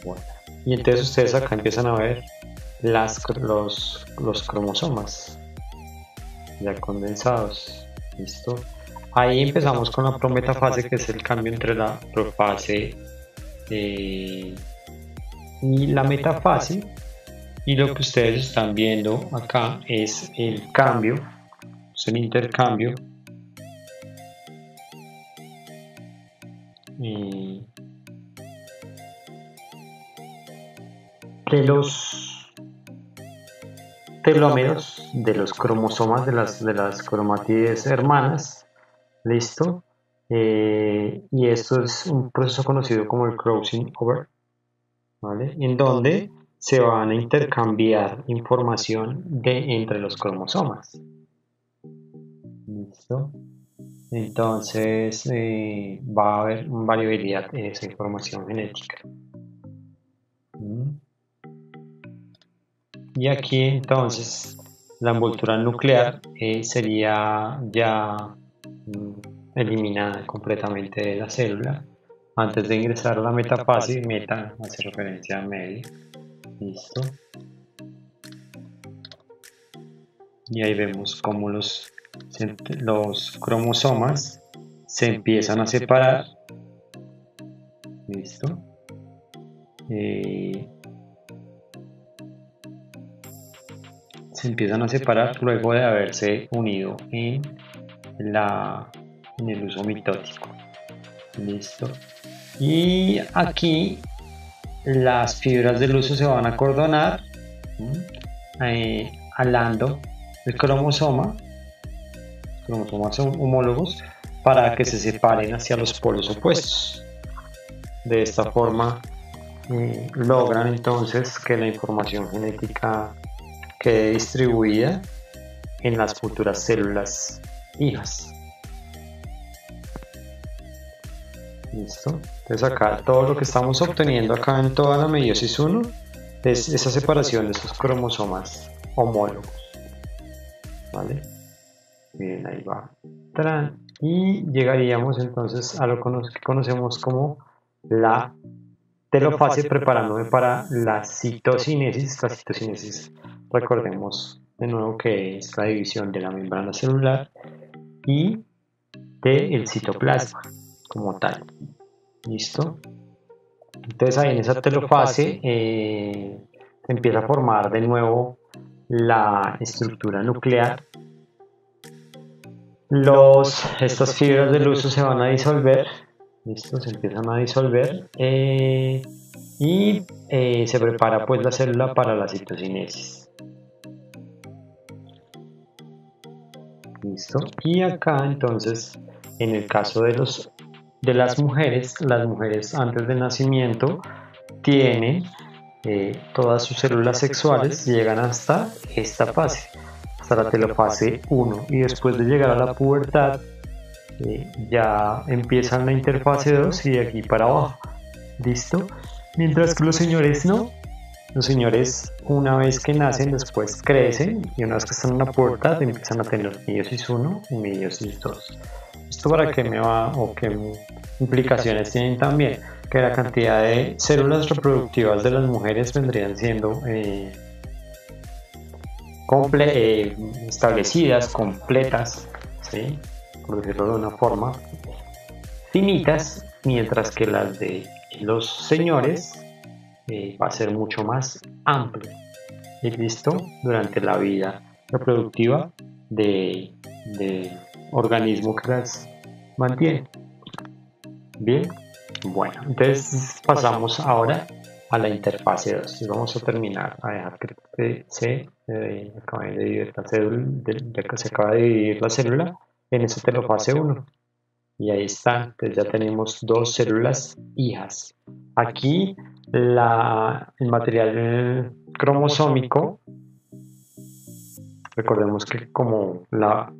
Bueno. Y entonces ustedes acá empiezan a ver los cromosomas ya condensados. ¿Listo? Ahí empezamos con la prometafase, que es el cambio entre la profase y la metafase. Y lo que ustedes están viendo acá es el cambio, es el intercambio de los telómeros de los cromosomas de las cromátides hermanas. ¿Listo? Y esto es un proceso conocido como el crossing over, ¿vale? En donde se van a intercambiar información entre los cromosomas. ¿Listo? Entonces va a haber variabilidad de esa información genética. Y aquí entonces la envoltura nuclear sería ya eliminada completamente de la célula antes de ingresar a la metafase. Meta hace referencia a medio. Listo. Y ahí vemos cómo los cromosomas se empiezan a separar. Listo. Se empiezan a separar luego de haberse unido en el uso mitótico. Listo. Y aquí las fibras del uso se van a cordonar alando el cromosomas homólogos para que se separen hacia los polos opuestos. De esta forma logran entonces que la información genética quede distribuida en las futuras células hijas. Listo. Entonces acá todo lo que estamos obteniendo acá en toda la meiosis 1 es esa separación de esos cromosomas homólogos. ¿Vale? Bien, ahí va. Y llegaríamos entonces a lo que conocemos como la telofase, preparándome para la citocinesis. La citocinesis, recordemos de nuevo que es la división de la membrana celular y del citoplasma como tal. ¿Listo? Entonces ahí en esa telofase se empieza a formar de nuevo la estructura nuclear. Estas fibras del uso se van a disolver. ¿Listo? Se empiezan a disolver y se prepara pues la célula para la citocinesis. ¿Listo? Y acá entonces, en el caso de los de las mujeres antes del nacimiento tienen todas sus células sexuales, llegan hasta esta fase, hasta la telofase 1, y después de llegar a la pubertad ya empiezan la interfase 2 y de aquí para abajo. ¿Listo? Mientras que los señores no. Los señores, una vez que nacen, después crecen y una vez que están en la pubertad empiezan a tener meiosis 1 y meiosis 2. ¿Esto para qué me va o qué implicaciones tienen también? Que la cantidad de células reproductivas de las mujeres vendrían siendo establecidas, completas, ¿sí? Por decirlo de una forma, finitas, mientras que las de los señores va a ser mucho más amplio y listo durante la vida reproductiva del organismo que las mantiene. Bien, bueno, entonces pasamos ahora a la interfase 2 y vamos a terminar a dejar que se acabe de dividir la célula, que se acaba de dividir la célula en esa telofase 1. Y ahí está, entonces ya tenemos dos células hijas. Aquí el material cromosómico, recordemos que como la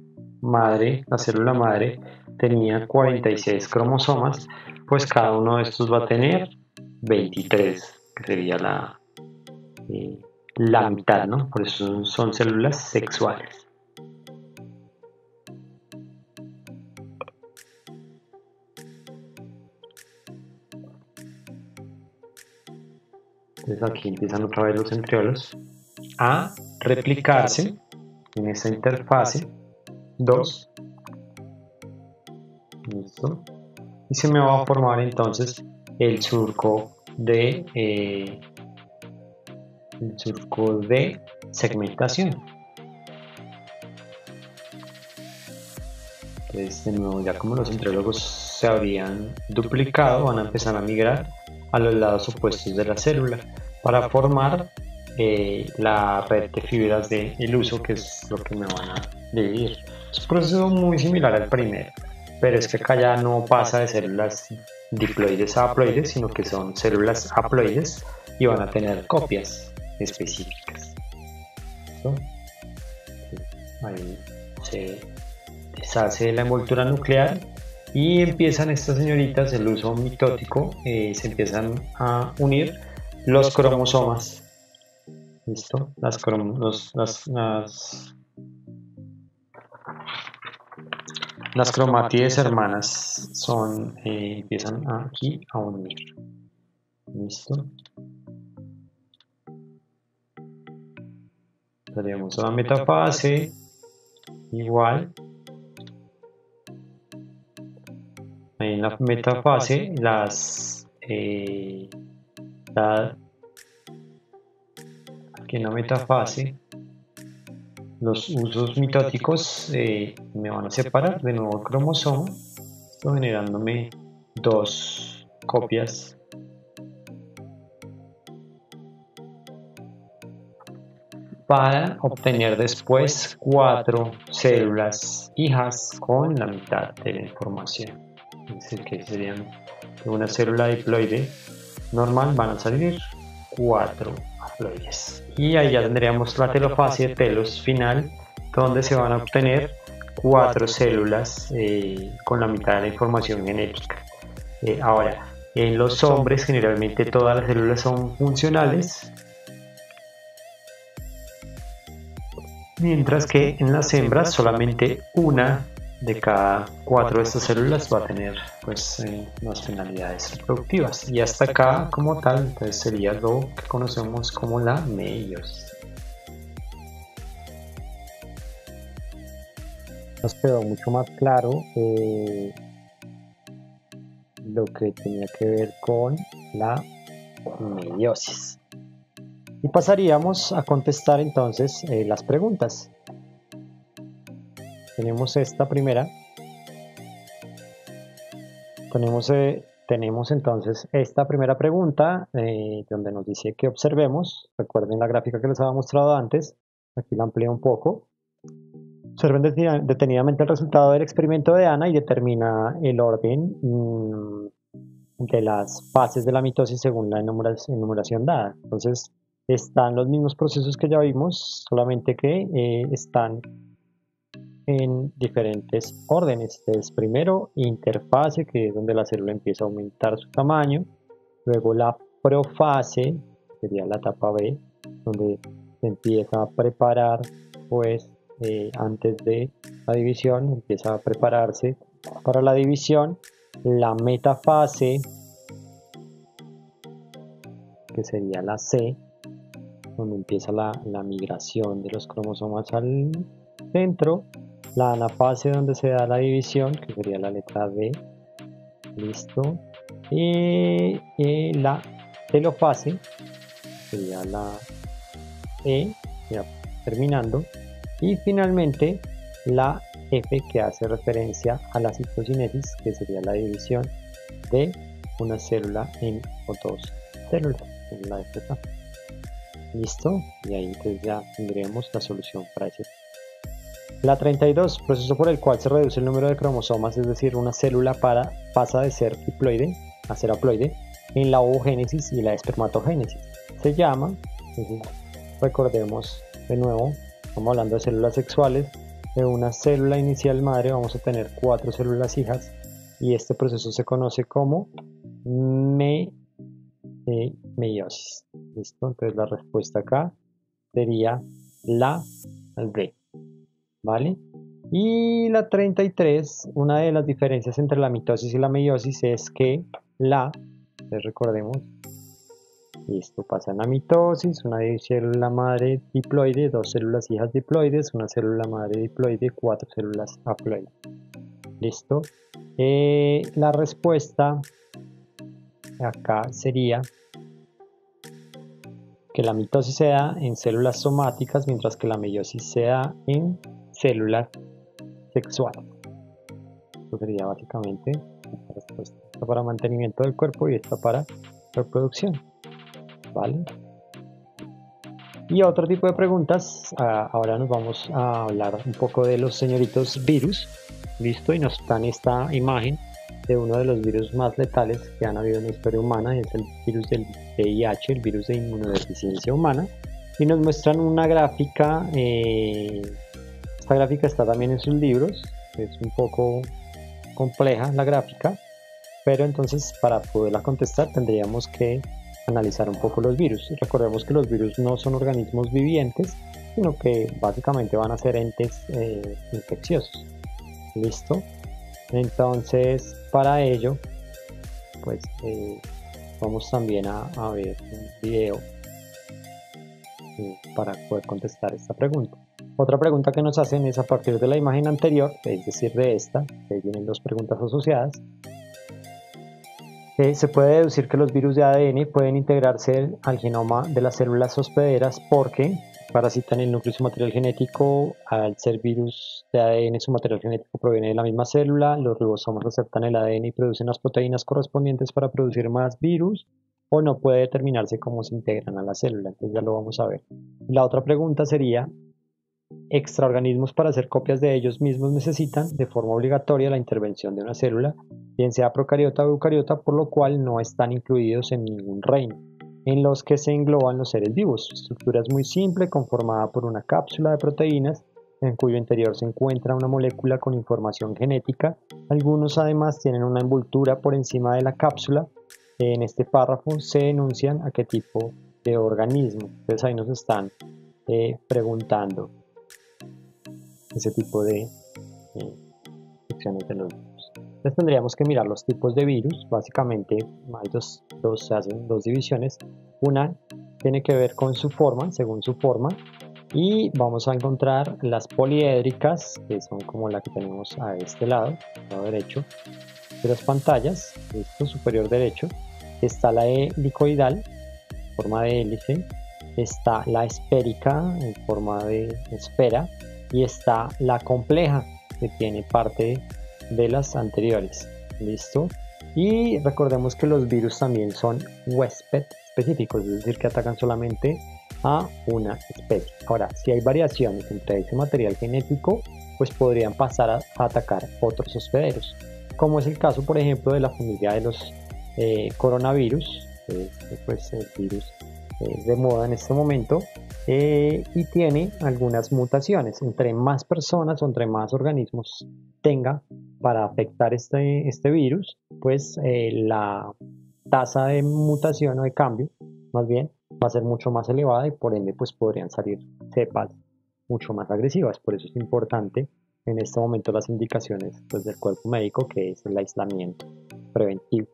célula madre tenía 46 cromosomas, pues cada uno de estos va a tener 23, que sería la mitad, ¿no? Por eso son células sexuales. Entonces aquí empiezan otra vez los centriolos a replicarse en esta interfase 2. Listo. Y se me va a formar entonces el surco de segmentación. Entonces de nuevo, ya como los centriólogos se habrían duplicado, van a empezar a migrar a los lados opuestos de la célula para formar la red de fibras del uso, que es lo que me van a dividir. Es un proceso muy similar al primero, pero es que acá ya no pasa de células diploides a haploides, sino que son células haploides y van a tener copias específicas. ¿Listo? Ahí se deshace la envoltura nuclear y empiezan estas señoritas, el uso mitótico, se empiezan a unir los cromosomas. ¿Listo? Las cromátides hermanas empiezan aquí a unir. ¿Listo? Tenemos una metafase igual. En la metafase aquí en la metafase los usos mitóticos me van a separar de nuevo el cromosoma, esto generándome dos copias para obtener después 4 células hijas con la mitad de la información. Es decir, que serían de una célula diploide normal van a salir 4 haploides. Y ahí ya tendríamos la telofase, telos final, donde se van a obtener 4 células con la mitad de la información genética. Ahora, en los hombres generalmente todas las células son funcionales, mientras que en las hembras solamente una de cada 4 de estas células va a tener pues las finalidades reproductivas. Y hasta acá como tal entonces sería lo que conocemos como la meiosis. Nos quedó mucho más claro lo que tenía que ver con la meiosis. Y pasaríamos a contestar entonces las preguntas. Tenemos esta primera. Tenemos entonces esta primera pregunta donde nos dice que observemos. Recuerden la gráfica que les había mostrado antes. Aquí la amplío un poco. Observen detenidamente el resultado del experimento de Ana y determina el orden de las fases de la mitosis según la enumeración dada. Entonces, están los mismos procesos que ya vimos, solamente que están en diferentes órdenes. Es primero interfase, que es donde la célula empieza a aumentar su tamaño, luego la profase, que sería la etapa B, donde se empieza a preparar, pues antes de la división, empieza a prepararse para la división. La metafase, que sería la C, donde empieza la migración de los cromosomas al centro. La anafase, donde se da la división, que sería la letra D. Listo. Y la telofase, sería la E, ya terminando. Y finalmente la F, que hace referencia a la citocinesis, que sería la división de una célula en dos células, en la F. Listo, y ahí entonces ya tendríamos la solución para ese. La 32, proceso por el cual se reduce el número de cromosomas, es decir, una célula pasa de ser diploide a ser haploide en la ovogénesis y la espermatogénesis. Se llama, recordemos de nuevo, estamos hablando de células sexuales, de una célula inicial madre vamos a tener 4 células hijas y este proceso se conoce como meiosis. ¿Listo? Entonces la respuesta acá sería la D. ¿Vale? Y la 33, una de las diferencias entre la mitosis y la meiosis es que recordemos, esto pasa en la mitosis, una célula madre diploide, 2 células hijas diploides, una célula madre diploide, 4 células haploides. ¿Listo? La respuesta acá sería que la mitosis se da en células somáticas, mientras que la meiosis se da en células sexuales. Esto sería básicamente la respuesta. Esta para mantenimiento del cuerpo y esta para reproducción. ¿Vale? Y otro tipo de preguntas. Ahora nos vamos a hablar un poco de los señoritos virus. Listo, y nos dan esta imagen de uno de los virus más letales que han habido en la historia humana, y es el virus del VIH, el virus de inmunodeficiencia humana, y nos muestran una gráfica. Esta gráfica está también en sus libros, es un poco compleja la gráfica, pero entonces para poderla contestar tendríamos que analizar un poco los virus. Recordemos que los virus no son organismos vivientes, sino que básicamente van a ser entes infecciosos. ¿Listo? Entonces, para ello, pues vamos también a ver un video para poder contestar esta pregunta. Otra pregunta que nos hacen es a partir de la imagen anterior, es decir, de esta, que vienen 2 preguntas asociadas. Se puede deducir que los virus de ADN pueden integrarse al genoma de las células hospederas porque parasitan el núcleo y su material genético. Al ser virus de ADN, su material genético proviene de la misma célula. Los ribosomas aceptan el ADN y producen las proteínas correspondientes para producir más virus, o no puede determinarse cómo se integran a la célula. Entonces ya lo vamos a ver. La otra pregunta sería: extraorganismos para hacer copias de ellos mismos necesitan de forma obligatoria la intervención de una célula, bien sea procariota o eucariota, por lo cual no están incluidos en ningún reino en los que se engloban los seres vivos. Su estructura es muy simple, conformada por una cápsula de proteínas en cuyo interior se encuentra una molécula con información genética. Algunos además tienen una envoltura por encima de la cápsula. En este párrafo se enuncian a qué tipo de organismo. Entonces ahí nos están preguntando ese tipo de secciones de los virus. Entonces tendríamos que mirar los tipos de virus. Básicamente hay se hacen 2 divisiones. Una tiene que ver con su forma, según su forma, y vamos a encontrar las poliédricas, que son como la que tenemos a este lado derecho de las pantallas, esto superior derecho. Está la helicoidal, en forma de hélice. Está la esférica, en forma de esfera. Y está la compleja, que tiene parte de las anteriores. ¿Listo? Y recordemos que los virus también son huésped específicos, es decir, que atacan solamente a una especie. Ahora, si hay variaciones entre ese material genético, pues podrían pasar a atacar otros hospederos, como es el caso, por ejemplo, de la familia de los coronavirus, pues el virus de moda en este momento, y tiene algunas mutaciones. Entre más personas o entre más organismos tenga para afectar este virus, pues la tasa de mutación o de cambio, más bien, va a ser mucho más elevada y por ende pues podrían salir cepas mucho más agresivas. Por eso es importante en este momento las indicaciones pues, del cuerpo médico, que es el aislamiento preventivo.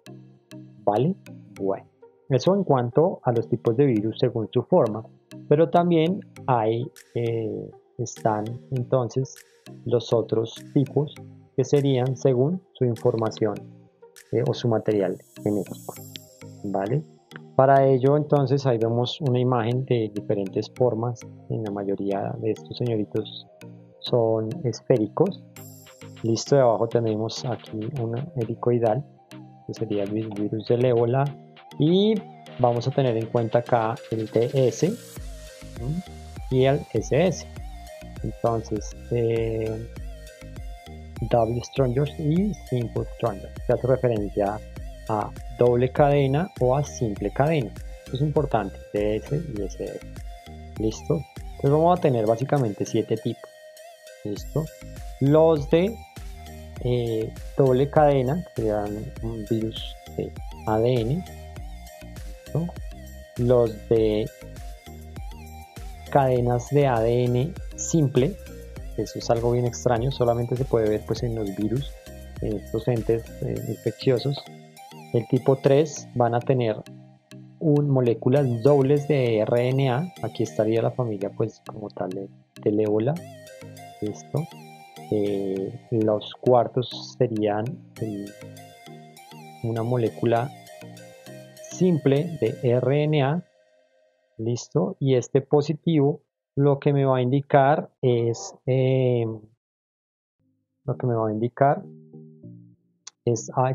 ¿Vale? Bueno, eso en cuanto a los tipos de virus según su forma, pero también están entonces los otros tipos que serían según su información o su material genético. ¿Vale? Para ello entonces ahí vemos una imagen de diferentes formas. En la mayoría de estos señoritos son esféricos. Listo, de abajo tenemos aquí un helicoidal, que sería el virus del ébola, y vamos a tener en cuenta acá el TS y el SS. Entonces double stranders y simple stranders, que hace referencia a doble cadena o a simple cadena. Esto es importante, TS y SS. Listo, entonces vamos a tener básicamente 7 tipos. Listo, los de doble cadena, que serían un virus de ADN. ¿Listo? Los de cadenas de ADN simple, eso es algo bien extraño, solamente se puede ver pues en los virus, en estos entes infecciosos. El tipo 3 van a tener moléculas dobles de RNA. Aquí estaría la familia pues como tal del ébola. Listo. Los cuartos serían una molécula simple de RNA. Listo. Y este positivo lo que me va a indicar es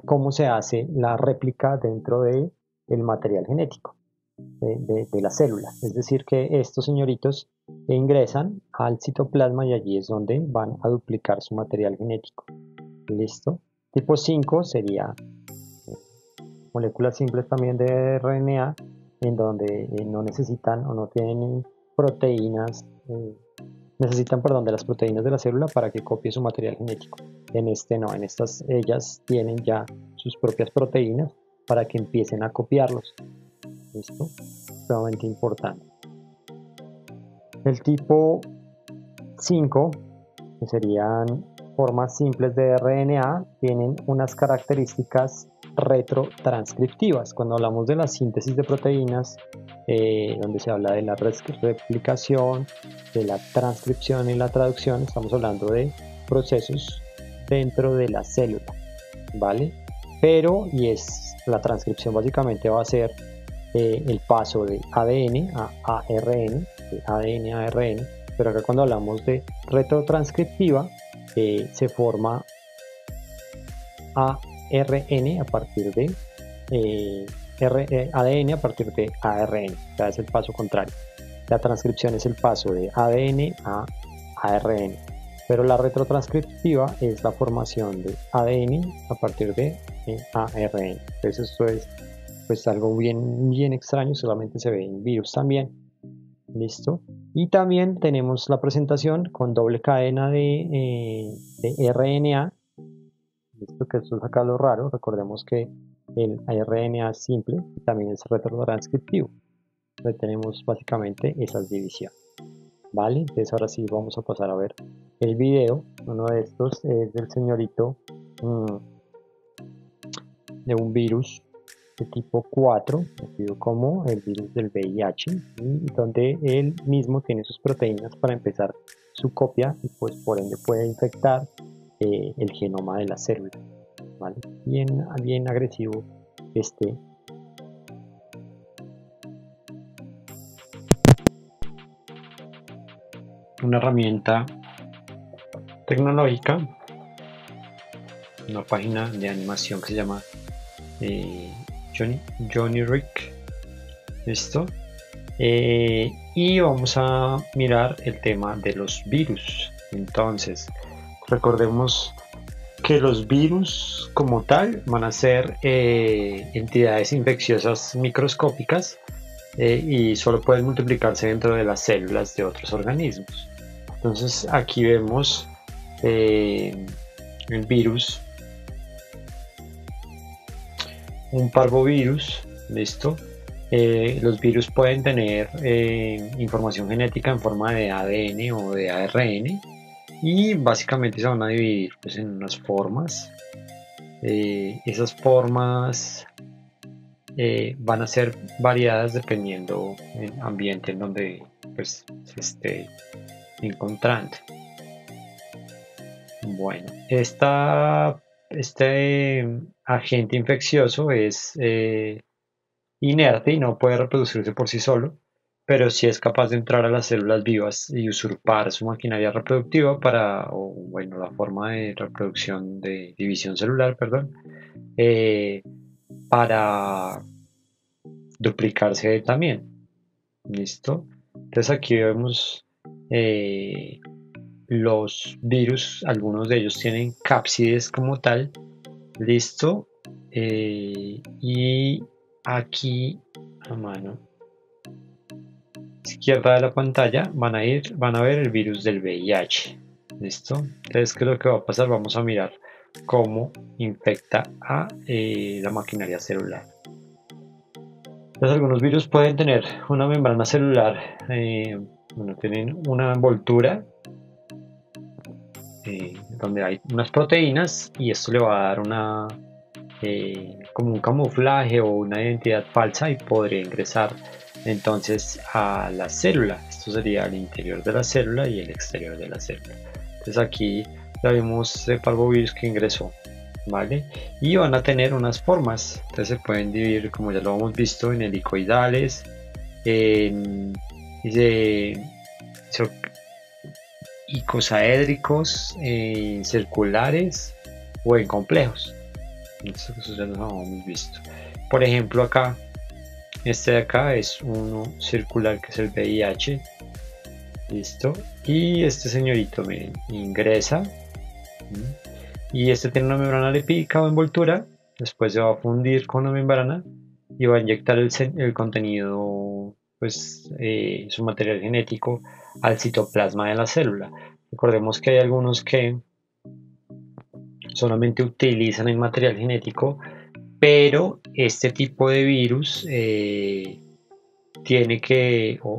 cómo se hace la réplica dentro del material genético de la célula. Es decir, que estos señoritos ingresan al citoplasma y allí es donde van a duplicar su material genético. Listo. Tipo 5 sería moléculas simples también de RNA, en donde no necesitan o no tienen proteínas, necesitan, perdón, de las proteínas de la célula para que copie su material genético. En este no, en estas ellas tienen ya sus propias proteínas para que empiecen a copiarlos. ¿Listo? Sumamente importante. El tipo 5, que serían formas simples de RNA, tienen unas características retrotranscriptivas. Cuando hablamos de la síntesis de proteínas, donde se habla de la replicación, de la transcripción y la traducción, estamos hablando de procesos dentro de la célula, ¿vale? Pero, la transcripción básicamente va a ser el paso de ADN a ARN, de ADN a ARN, pero acá cuando hablamos de retrotranscriptiva, se forma ARN a partir de ADN a partir de ARN, o sea, es el paso contrario. La transcripción es el paso de ADN a ARN, pero la retrotranscriptiva es la formación de ADN a partir de ARN. Entonces esto es pues algo bien extraño, solamente se ve en virus también. Listo. Y también tenemos la presentación con doble cadena de RNA. Listo, que esto es acá lo raro. Recordemos que el RNA es simple y también es retrotranscriptivo. Entonces tenemos básicamente esas divisiones. ¿Vale? Entonces ahora sí vamos a pasar a ver el video. Uno de estos es del señorito de un virus de tipo 4, conocido como el virus del VIH, y donde él mismo tiene sus proteínas para empezar su copia y pues por ende puede infectar el genoma de la célula. ¿Vale? Bien agresivo este. Una herramienta tecnológica, una página de animación que se llama Johnny Rick. Esto y vamos a mirar el tema de los virus. Entonces, recordemos que los virus como tal van a ser entidades infecciosas microscópicas y solo pueden multiplicarse dentro de las células de otros organismos. Entonces aquí vemos el virus, un parvovirus, listo. Los virus pueden tener información genética en forma de ADN o de ARN y básicamente se van a dividir pues, en unas formas. Esas formas van a ser variadas dependiendo del ambiente en donde pues, se esté encontrando. Bueno, este agente infeccioso es inerte y no puede reproducirse por sí solo, pero sí es capaz de entrar a las células vivas y usurpar su maquinaria reproductiva bueno, la forma de reproducción de división celular, perdón, para duplicarse también. ¿Listo? Entonces aquí vemos los virus, algunos de ellos tienen cápsides como tal. ¿Listo? Y aquí a mano izquierda de la pantalla van a ver el virus del VIH. ¿Listo? Entonces, ¿qué es lo que va a pasar? Vamos a mirar cómo infecta a la maquinaria celular. Entonces, algunos virus pueden tener una membrana celular, bueno, tienen una envoltura donde hay unas proteínas y esto le va a dar como un camuflaje o una identidad falsa y podría ingresar entonces a la célula. Esto sería el interior de la célula y el exterior de la célula. Entonces aquí ya vimos el parvovirus que ingresó, ¿vale? Y van a tener unas formas. Entonces se pueden dividir, como ya lo hemos visto, en helicoidales, icosaédricos, circulares o en complejos. Eso ya lo hemos visto. Por ejemplo, acá, este de acá es uno circular que es el VIH. Listo. Y este señorito, miren, ingresa. Y este tiene una membrana lipídica o envoltura. Después se va a fundir con la membrana y va a inyectar el contenido, pues su material genético al citoplasma de la célula. Recordemos que hay algunos que solamente utilizan el material genético, pero este tipo de virus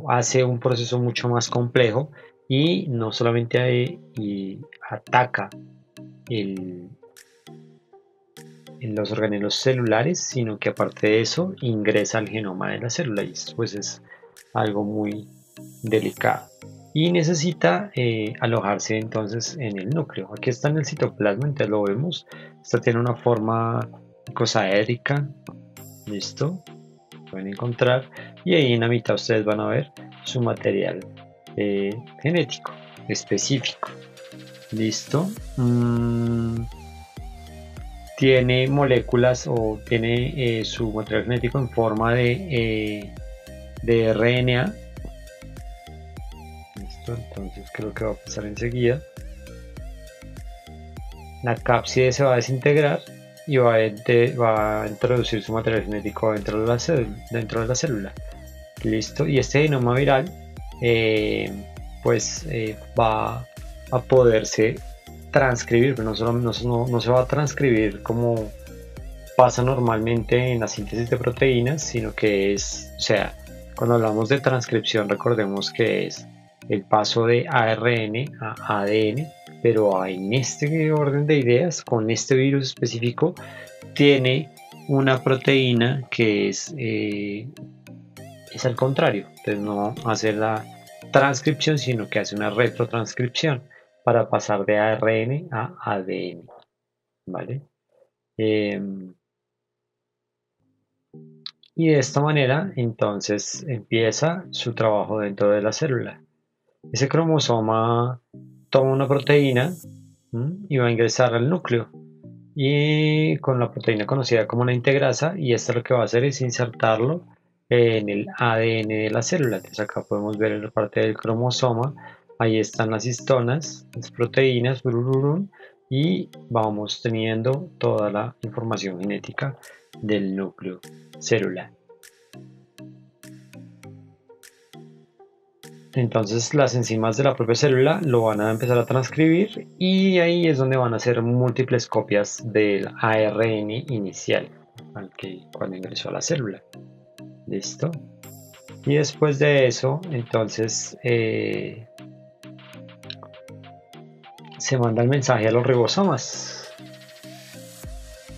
hace un proceso mucho más complejo y no solamente ataca en los organelos celulares, sino que aparte de eso ingresa al genoma de la célula y esto pues es algo muy delicado y necesita alojarse entonces en el núcleo. Aquí está en el citoplasma, entonces lo vemos. Esta tiene una forma icosaédrica, listo, pueden encontrar, y ahí en la mitad ustedes van a ver su material genético específico, listo. Tiene moléculas o tiene su material genético en forma de RNA. Listo, entonces creo que va a pasar enseguida. La cápside se va a desintegrar y va a introducir su material genético dentro de la célula. Listo, y este genoma viral va a poderse transcribir, pero no se va a transcribir como pasa normalmente en la síntesis de proteínas, sino que cuando hablamos de transcripción, recordemos que es el paso de ARN a ADN, pero en este orden de ideas, con este virus específico, tiene una proteína que es al contrario, entonces no hace la transcripción, sino que hace una retrotranscripción para pasar de ARN a ADN, ¿vale? Y de esta manera, entonces, empieza su trabajo dentro de la célula. Ese cromosoma toma una proteína y va a ingresar al núcleo y con la proteína conocida como la integrasa, y esto lo que va a hacer es insertarlo en el ADN de la célula. Entonces acá podemos ver en la parte del cromosoma, ahí están las histonas, las proteínas, y vamos teniendo toda la información genética del núcleo celular. Entonces las enzimas de la propia célula lo van a empezar a transcribir y ahí es donde van a hacer múltiples copias del ARN inicial cuando ingresó a la célula. ¿Listo? Y después de eso, entonces se manda el mensaje a los ribosomas.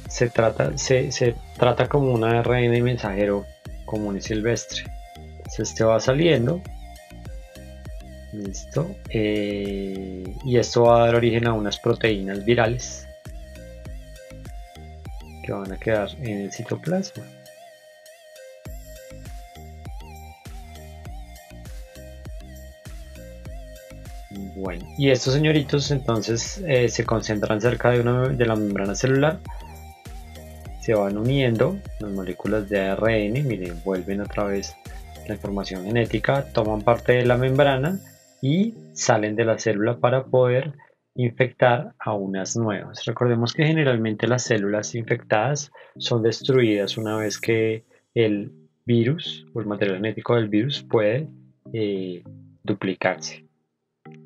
Se trata como un ARN mensajero común y silvestre. Entonces este va saliendo. Listo. Y esto va a dar origen a unas proteínas virales que van a quedar en el citoplasma. Bueno, y estos señoritos entonces se concentran cerca de la membrana celular, se van uniendo las moléculas de ARN, miren, vuelven otra vez la información genética, toman parte de la membrana y salen de la célula para poder infectar a unas nuevas. Recordemos que generalmente las células infectadas son destruidas una vez que el virus o el material genético del virus puede duplicarse.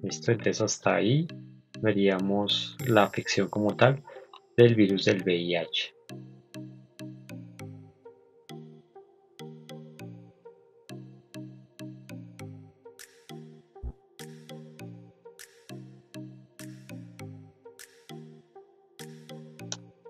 Listo, entonces hasta ahí veríamos la afección como tal del virus del VIH.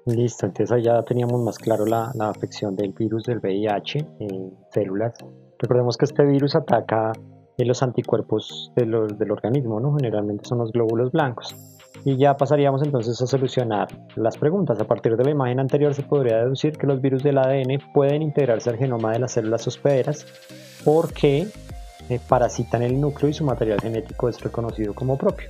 Listo, entonces ahí ya teníamos más claro la afección del virus del VIH en células. Recordemos que este virus ataca los anticuerpos del organismo, ¿no? Generalmente son los glóbulos blancos. Y ya pasaríamos entonces a solucionar las preguntas. A partir de la imagen anterior se podría deducir que los virus del ADN pueden integrarse al genoma de las células hospederas porque parasitan el núcleo y su material genético es reconocido como propio.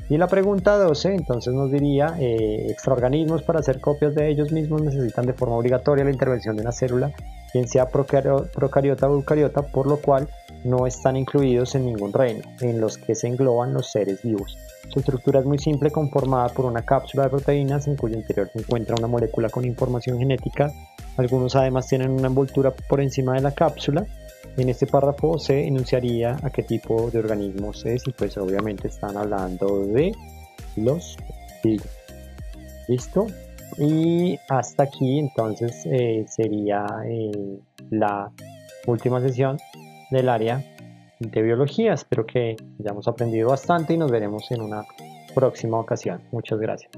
Y la pregunta 12 entonces nos diría, extraorganismos para hacer copias de ellos mismos necesitan de forma obligatoria la intervención de una célula, bien sea procariota o eucariota, por lo cual no están incluidos en ningún reino, en los que se engloban los seres vivos. Su estructura es muy simple, conformada por una cápsula de proteínas en cuyo interior se encuentra una molécula con información genética. Algunos además tienen una envoltura por encima de la cápsula. En este párrafo se enunciaría a qué tipo de organismos es y pues obviamente están hablando de los virus. ¿Listo? Y hasta aquí entonces sería la última sesión del área de biología. Espero que hayamos aprendido bastante y nos veremos en una próxima ocasión. Muchas gracias.